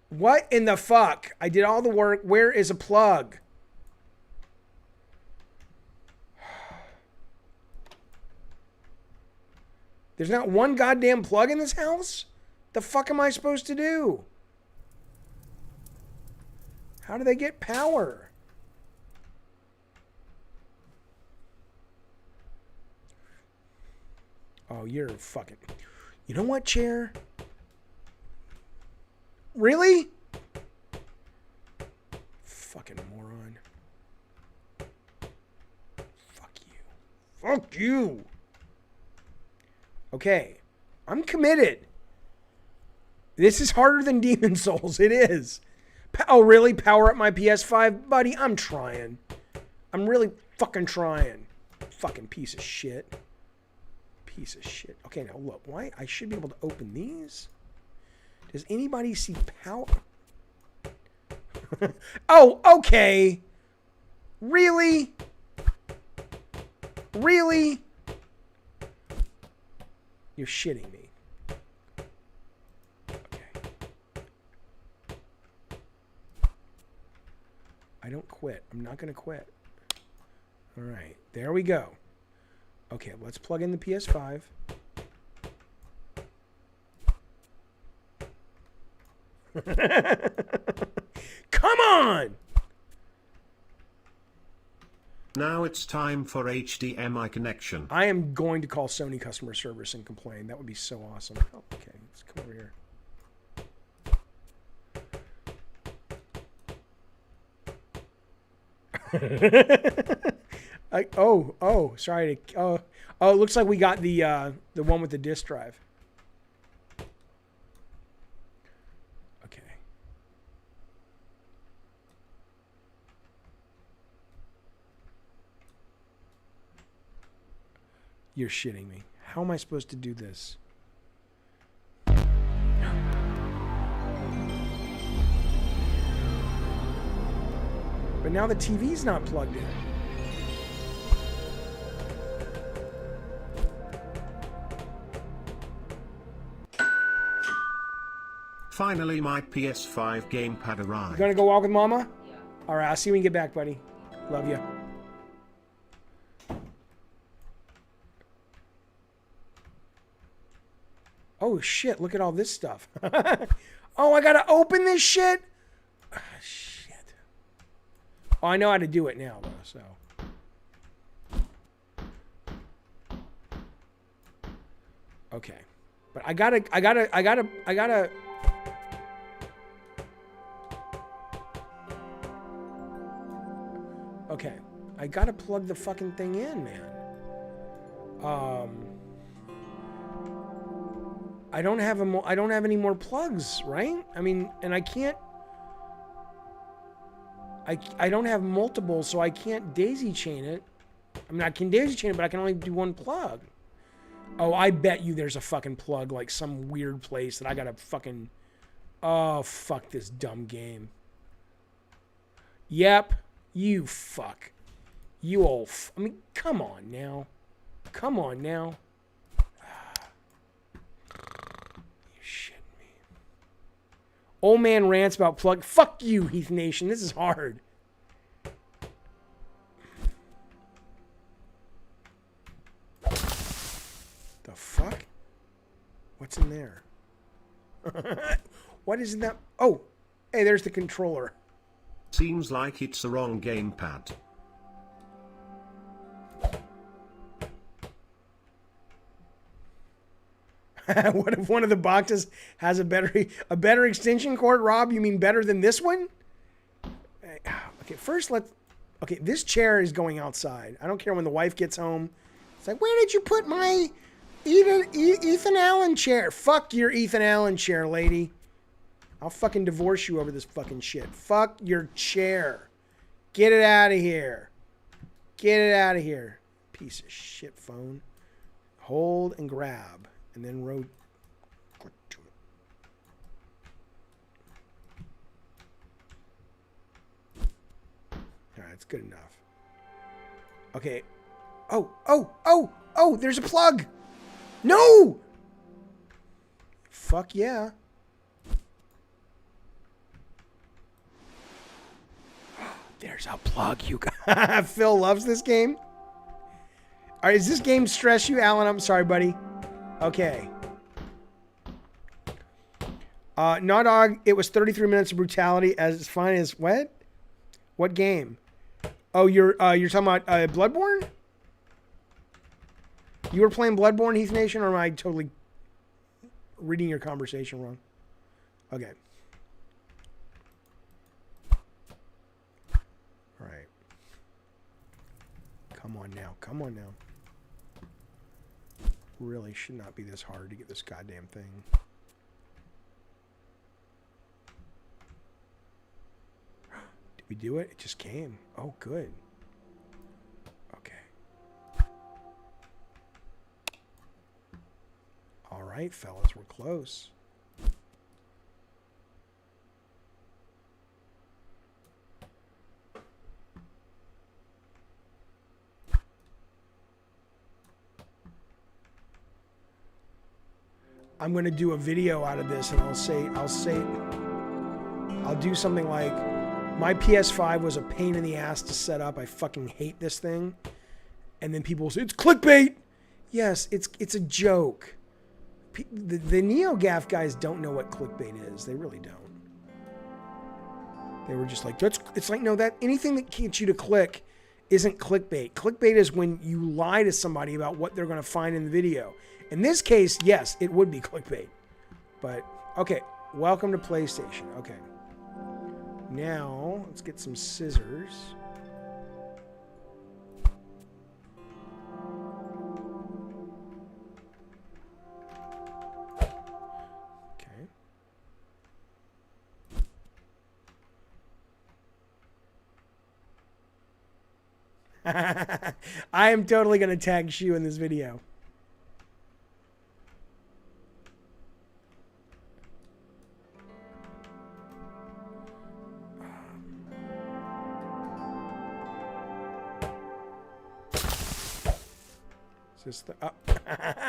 What in the fuck? I did all the work. Where is a plug? There's not one goddamn plug in this house? The fuck am I supposed to do? How do they get power? Oh, you're fucking... You know what, chair? Really? Fucking moron. Fuck you. Fuck you. Okay. I'm committed. This is harder than Demon Souls. It is. Oh, really? Power up my PS5? Buddy, I'm trying. I'm really fucking trying. Fucking piece of shit. Piece of shit. Okay, now look. Why? I should be able to open these. Does anybody see power? Oh, okay. Really? Really? You're shitting me. Okay. I don't quit. I'm not going to quit. All right. There we go. Okay, let's plug in the PS5. Come on! Now it's time for HDMI connection. I am going to call Sony customer service and complain. That would be so awesome. Oh, okay, let's come over here. Sorry to. It looks like we got the one with the disk drive. Okay. You're shitting me. How am I supposed to do this? But now the TV's not plugged in. Finally, my PS5 gamepad arrived. You gonna go walk with Mama? Yeah. All right, I'll see you when you get back, buddy. Love you. Oh shit! Look at all this stuff. Oh, I gotta open this shit. Oh, shit. Oh, I know how to do it now, though. So. Okay, but I gotta. Okay, I gotta plug the fucking thing in, man. I don't have any more plugs, right? I mean, and I can't. I don't have multiple, so I can't daisy chain it. I mean, I can daisy chain it, but I can only do one plug. Oh, I bet you there's a fucking plug, like some weird place that I gotta fucking... Oh, fuck this dumb game. Yep. You fuck. You old... I mean, come on now. Come on now. You shitting me. Old man rants about plug... Fuck you, Heath Nation. This is hard. The fuck? What's in there? What is in that? Oh, hey, there's the controller. Seems like it's the wrong gamepad. What if one of the boxes has a better extension cord, Rob? You mean better than this one? Okay, first okay, this chair is going outside. I don't care when the wife gets home. It's like, where did you put my Ethan Allen chair? Fuck your Ethan Allen chair, lady. I'll fucking divorce you over this fucking shit. Fuck your chair. Get it out of here. Get it out of here. Piece of shit phone. Hold and grab. And then rotate. All right, it's good enough. Okay. Oh, there's a plug. No! Fuck yeah. There's a plug, you guys. Phil loves this game. All right, does this game stress you, Alan? I'm sorry, buddy. Okay. Dog, it was 33 minutes of brutality as fine as what? What game? Oh, you're talking about Bloodborne? You were playing Bloodborne, Heath Nation, or am I totally reading your conversation wrong? Okay. All right. Come on now. Come on now. Really should not be this hard to get this goddamn thing. Did we do it? It just came. Oh, good. Okay. All right, fellas, we're close. I'm going to do a video out of this, and I'll do something like, my PS5 was a pain in the ass to set up. I fucking hate this thing. And then people will say, it's clickbait. Yes, it's a joke. The NeoGAF guys don't know what clickbait is. They really don't. They were just like, it's like, no, that anything that gets you to click isn't clickbait. Clickbait is when you lie to somebody about what they're going to find in the video. In this case, yes, it would be clickbait. But, okay, welcome to PlayStation. Okay. Now, let's get some scissors. Okay. I am totally going to tag Shu in this video. Is this the,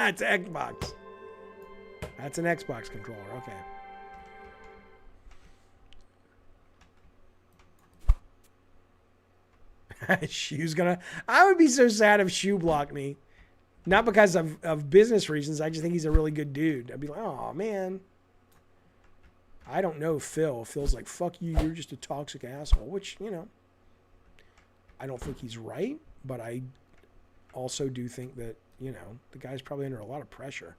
it's an Xbox. That's an Xbox controller. Okay. Shu's gonna... I would be so sad if Shu blocked me. Not because of business reasons. I just think he's a really good dude. I'd be like, oh, man. I don't know Phil. Phil's like, fuck you. You're just a toxic asshole. Which, you know, I don't think he's right. But I also do think that, you know, the guy's probably under a lot of pressure.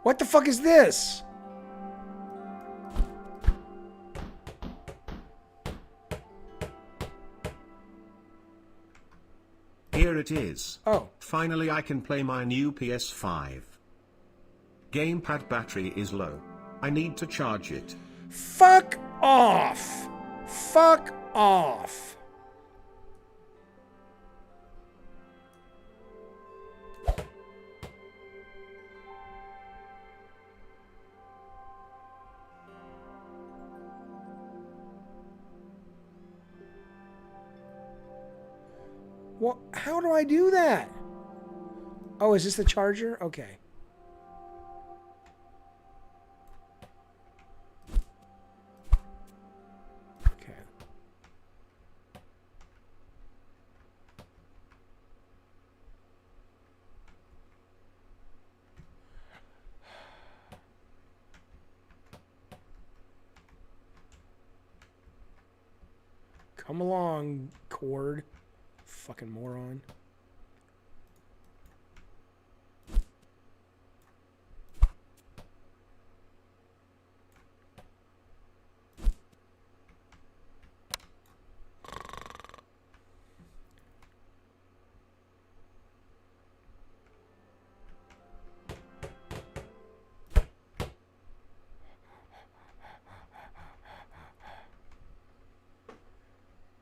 What the fuck is this? Here it is. Oh. Finally I can play my new PS5. Gamepad battery is low. I need to charge it. Fuck off. Fuck off. Well, how do I do that? Oh, is this the charger? Okay. Okay. Come along, cord. Fucking moron.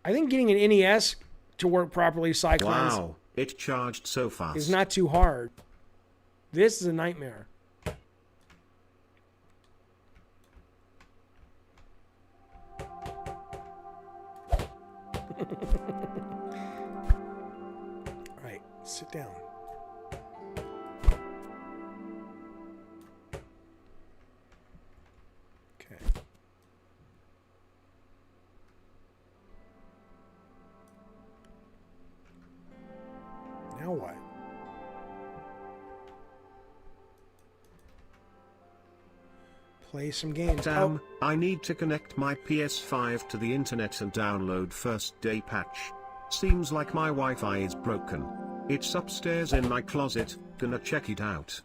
I think getting an NES to work properly, Cyclones, Wow, it charged so fast. is not too hard. This is a nightmare. All right, sit down. Okay. Now what? Play some games. Damn, I need to connect my PS5 to the internet and download first day patch. Seems like my Wi-Fi is broken. It's upstairs in my closet, gonna check it out.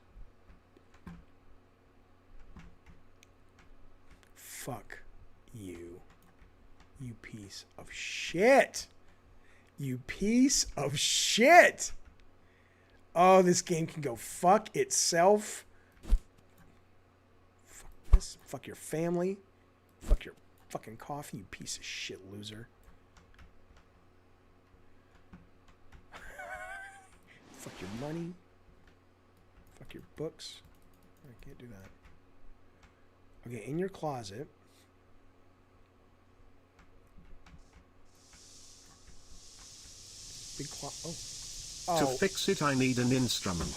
Fuck you. You piece of shit. You piece of shit. Oh, this game can go fuck itself. Fuck this. Fuck your family. Fuck your fucking coffee, you piece of shit loser. Fuck your money. Fuck your books. I can't do that. Okay, in your closet. Big oh. To Oh. fix it I need an instrument.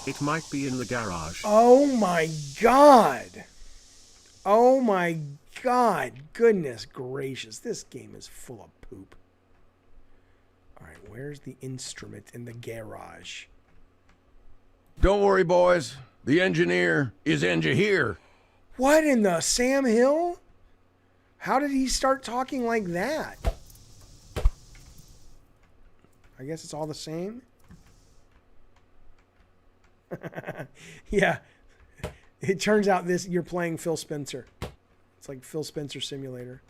It might be in the garage. Oh my god. Oh my god. Goodness gracious. This game is full of poop. Alright, where's the instrument in the garage? Don't worry, boys. The engineer is here. What in the Sam Hill? How did he start talking like that? I guess it's all the same. Yeah. It turns out this you're playing Phil Spencer. It's like Phil Spencer Simulator.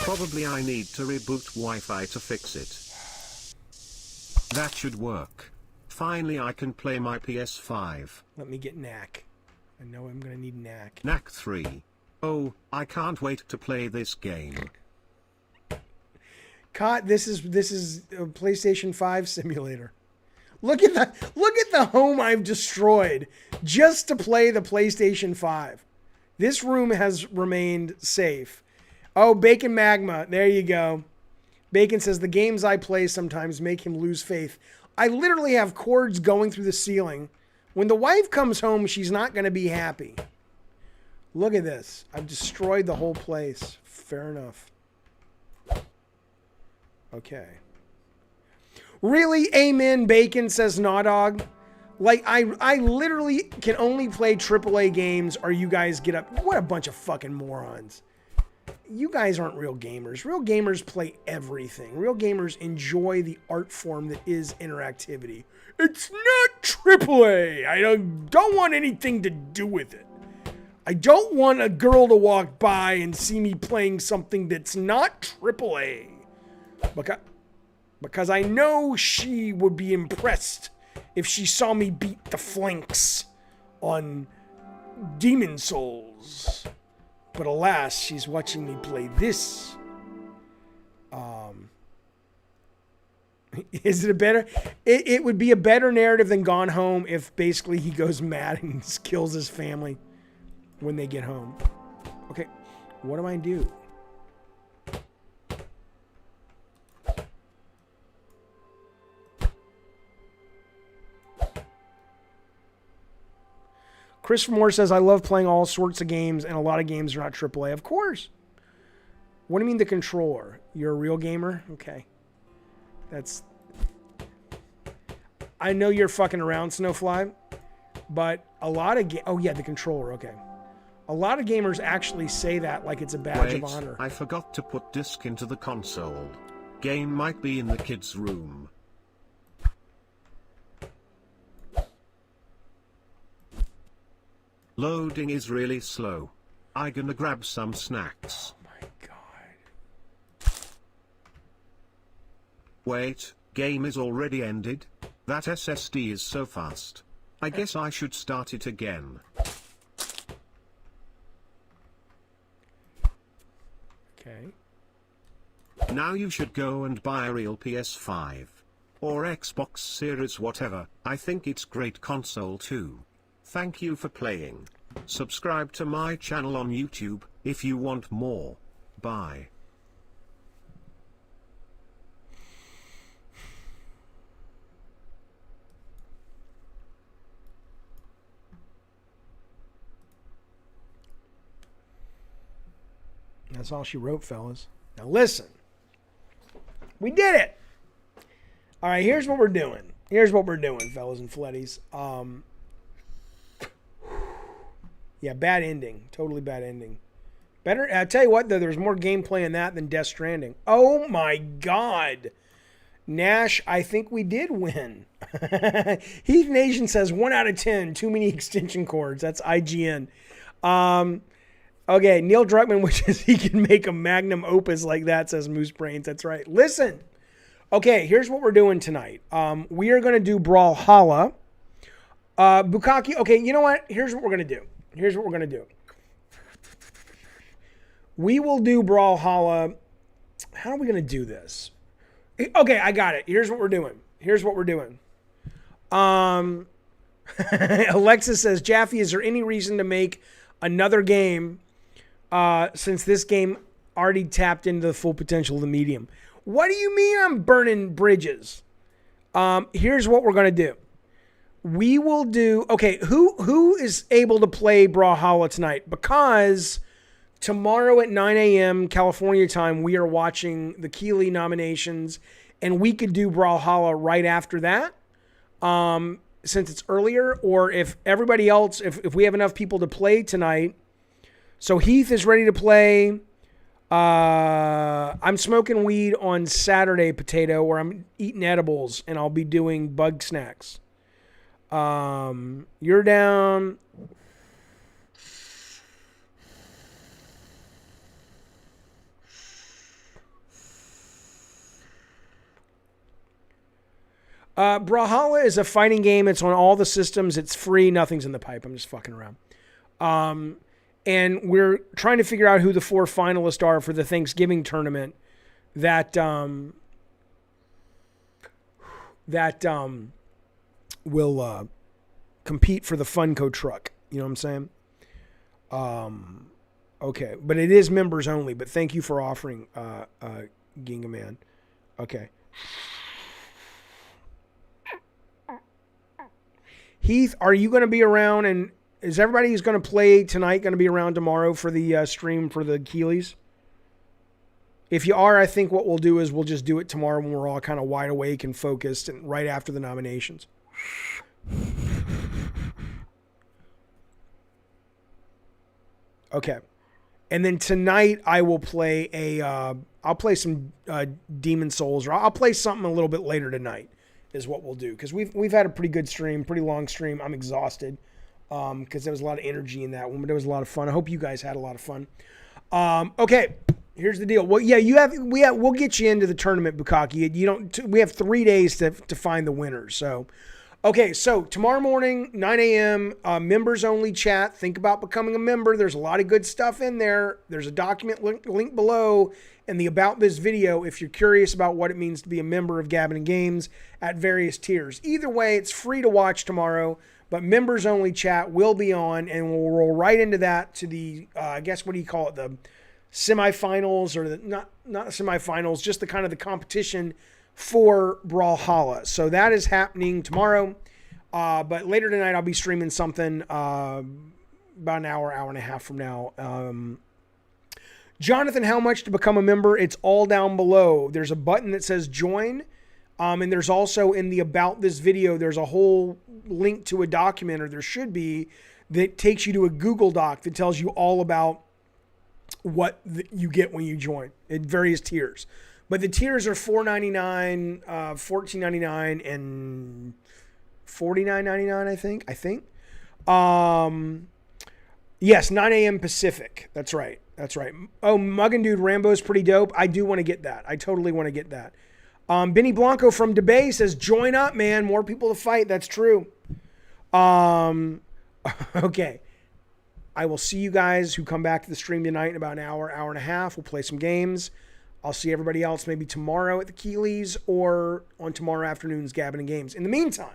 Probably I need to reboot Wi-Fi to fix it. That should work. Finally I can play my PS5. Let me get Knack. I know I'm gonna need Knack. Knack 3. Oh, I can't wait to play this game. Cot, this is a PlayStation 5 simulator. Look at the home I've destroyed just to play the PlayStation 5. This room has remained safe. Oh, Bacon Magma. There you go. Bacon says, the games I play sometimes make him lose faith. I literally have cords going through the ceiling. When the wife comes home, she's not going to be happy. Look at this. I've destroyed the whole place. Fair enough. Okay. Really? Amen, Bacon, says Gnawdog. Like, I literally can only play AAA games or you guys get up. What a bunch of fucking morons. You guys aren't real gamers. Real gamers play everything. Real gamers enjoy the art form that is interactivity. It's not AAA. I don't want anything to do with it. I don't want a girl to walk by and see me playing something that's not AAA. Because I know she would be impressed if she saw me beat the flanks on Demon Souls. But alas, she's watching me play this. Is it a better... It would be a better narrative than Gone Home if basically he goes mad and kills his family when they get home. Okay, what do I do? Christopher Moore says, I love playing all sorts of games, and a lot of games are not AAA. Of course. What do you mean the controller? You're a real gamer? Okay. That's... I know you're fucking around, Snowfly, but a lot of... Oh, yeah, the controller. Okay. A lot of gamers actually say that like it's a badge of honor. I forgot to put disc into the console. Game might be in the kids' room. Loading is really slow. I gonna grab some snacks. Oh my god. Wait, game is already ended? That SSD is so fast. I guess I should start it again. Okay. Now you should go and buy a real PS5. Or Xbox Series whatever. I think it's great console too. Thank you for playing. Subscribe to my channel on YouTube if you want more. Bye. That's all she wrote, fellas. Now listen. We did it. All right, here's what we're doing. Here's what we're doing, fellas and fletties. Yeah, bad ending. Totally bad ending. Better. I'll tell you what, though, there's more gameplay in that than Death Stranding. Oh, my God. Nash, I think we did win. Heath Nation says 1 out of 10. Too many extension cords. That's IGN. Okay, Neil Druckmann wishes he can make a magnum opus like that, says Moose Brains. That's right. Listen. Okay, here's what we're doing tonight. We are going to do Brawlhalla. Bukaki, okay, you know what? Here's what we're going to do. Here's what we're going to do. We will do Brawlhalla. How are we going to do this? Okay, I got it. Here's what we're doing. Here's what we're doing. Alexis says, Jaffe, is there any reason to make another game since this game already tapped into the full potential of the medium? What do you mean I'm burning bridges? Here's what we're going to do. We will do... Okay, who is able to play Brawlhalla tonight? Because tomorrow at 9 a.m. California time, we are watching the Keeley nominations, and we could do Brawlhalla right after that, since it's earlier, or if everybody else, if we have enough people to play tonight. So Heath is ready to play. I'm smoking weed on Saturday, Potato, where I'm eating edibles, and I'll be doing bug snacks. You're down. Brawlhalla is a fighting game. It's on all the systems. It's free. Nothing's in the pipe. I'm just fucking around. And we're trying to figure out who the 4 finalists are for the Thanksgiving tournament that will compete for the Funko truck. You know what I'm saying? Okay, but it is members only. But thank you for offering, Ginga Man. Okay. Heath, are you going to be around? And is everybody who's going to play tonight going to be around tomorrow for the stream for the Keeleys? If you are, I think what we'll do is we'll just do it tomorrow when we're all kind of wide awake and focused and right after the nominations. Okay. And then tonight I will play I'll play some Demon Souls, or I'll play something a little bit later tonight is what we'll do. Because we've had a pretty good stream, pretty long stream. I'm exhausted because there was a lot of energy in that one, but it was a lot of fun. I hope you guys had a lot of fun. Okay, here's the deal. Well, yeah, we'll get you into the tournament, Bukaki. We have 3 days to find the winners. So, okay, so tomorrow morning, 9 a.m., members only chat. Think about becoming a member. There's a lot of good stuff in there. There's a document link below in the About This video if you're curious about what it means to be a member of Gabbin' Games at various tiers. Either way, it's free to watch tomorrow, but members only chat will be on, and we'll roll right into that to the, I guess, what do you call it, the semifinals, or the not semifinals, just the kind of the competition for Brawlhalla. So that is happening tomorrow. But later tonight, I'll be streaming something about an hour and a half from now. Jonathan, how much to become a member? It's all down below. There's a button that says join. And there's also in the About This video, there's a whole link to a document, or there should be, that takes you to a Google Doc that tells you all about what you get when you join at various tiers. But the tiers are $4.99, $14.99, and $49.99, I think. Yes, 9 a.m. Pacific. That's right. Oh, Muggin' Dude, Rambo's pretty dope. I do want to get that. I totally want to get that. Benny Blanco from DeBay says, join up, man. More people to fight. That's true. Okay. I will see you guys who come back to the stream tonight in about an hour and a half. We'll play some games. I'll see everybody else maybe tomorrow at the Keeleys or on tomorrow afternoon's Gabbin' Games. In the meantime,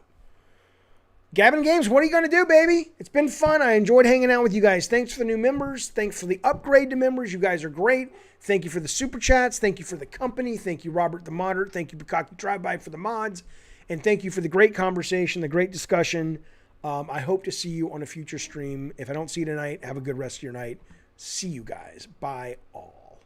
Gabbin' Games, what are you going to do, baby? It's been fun. I enjoyed hanging out with you guys. Thanks for the new members. Thanks for the upgrade to members. You guys are great. Thank you for the super chats. Thank you for the company. Thank you, Robert the Moderate. Thank you, Bukaki Drive-By, for the mods. And thank you for the great conversation, the great discussion. I hope to see you on a future stream. If I don't see you tonight, have a good rest of your night. See you guys. Bye all.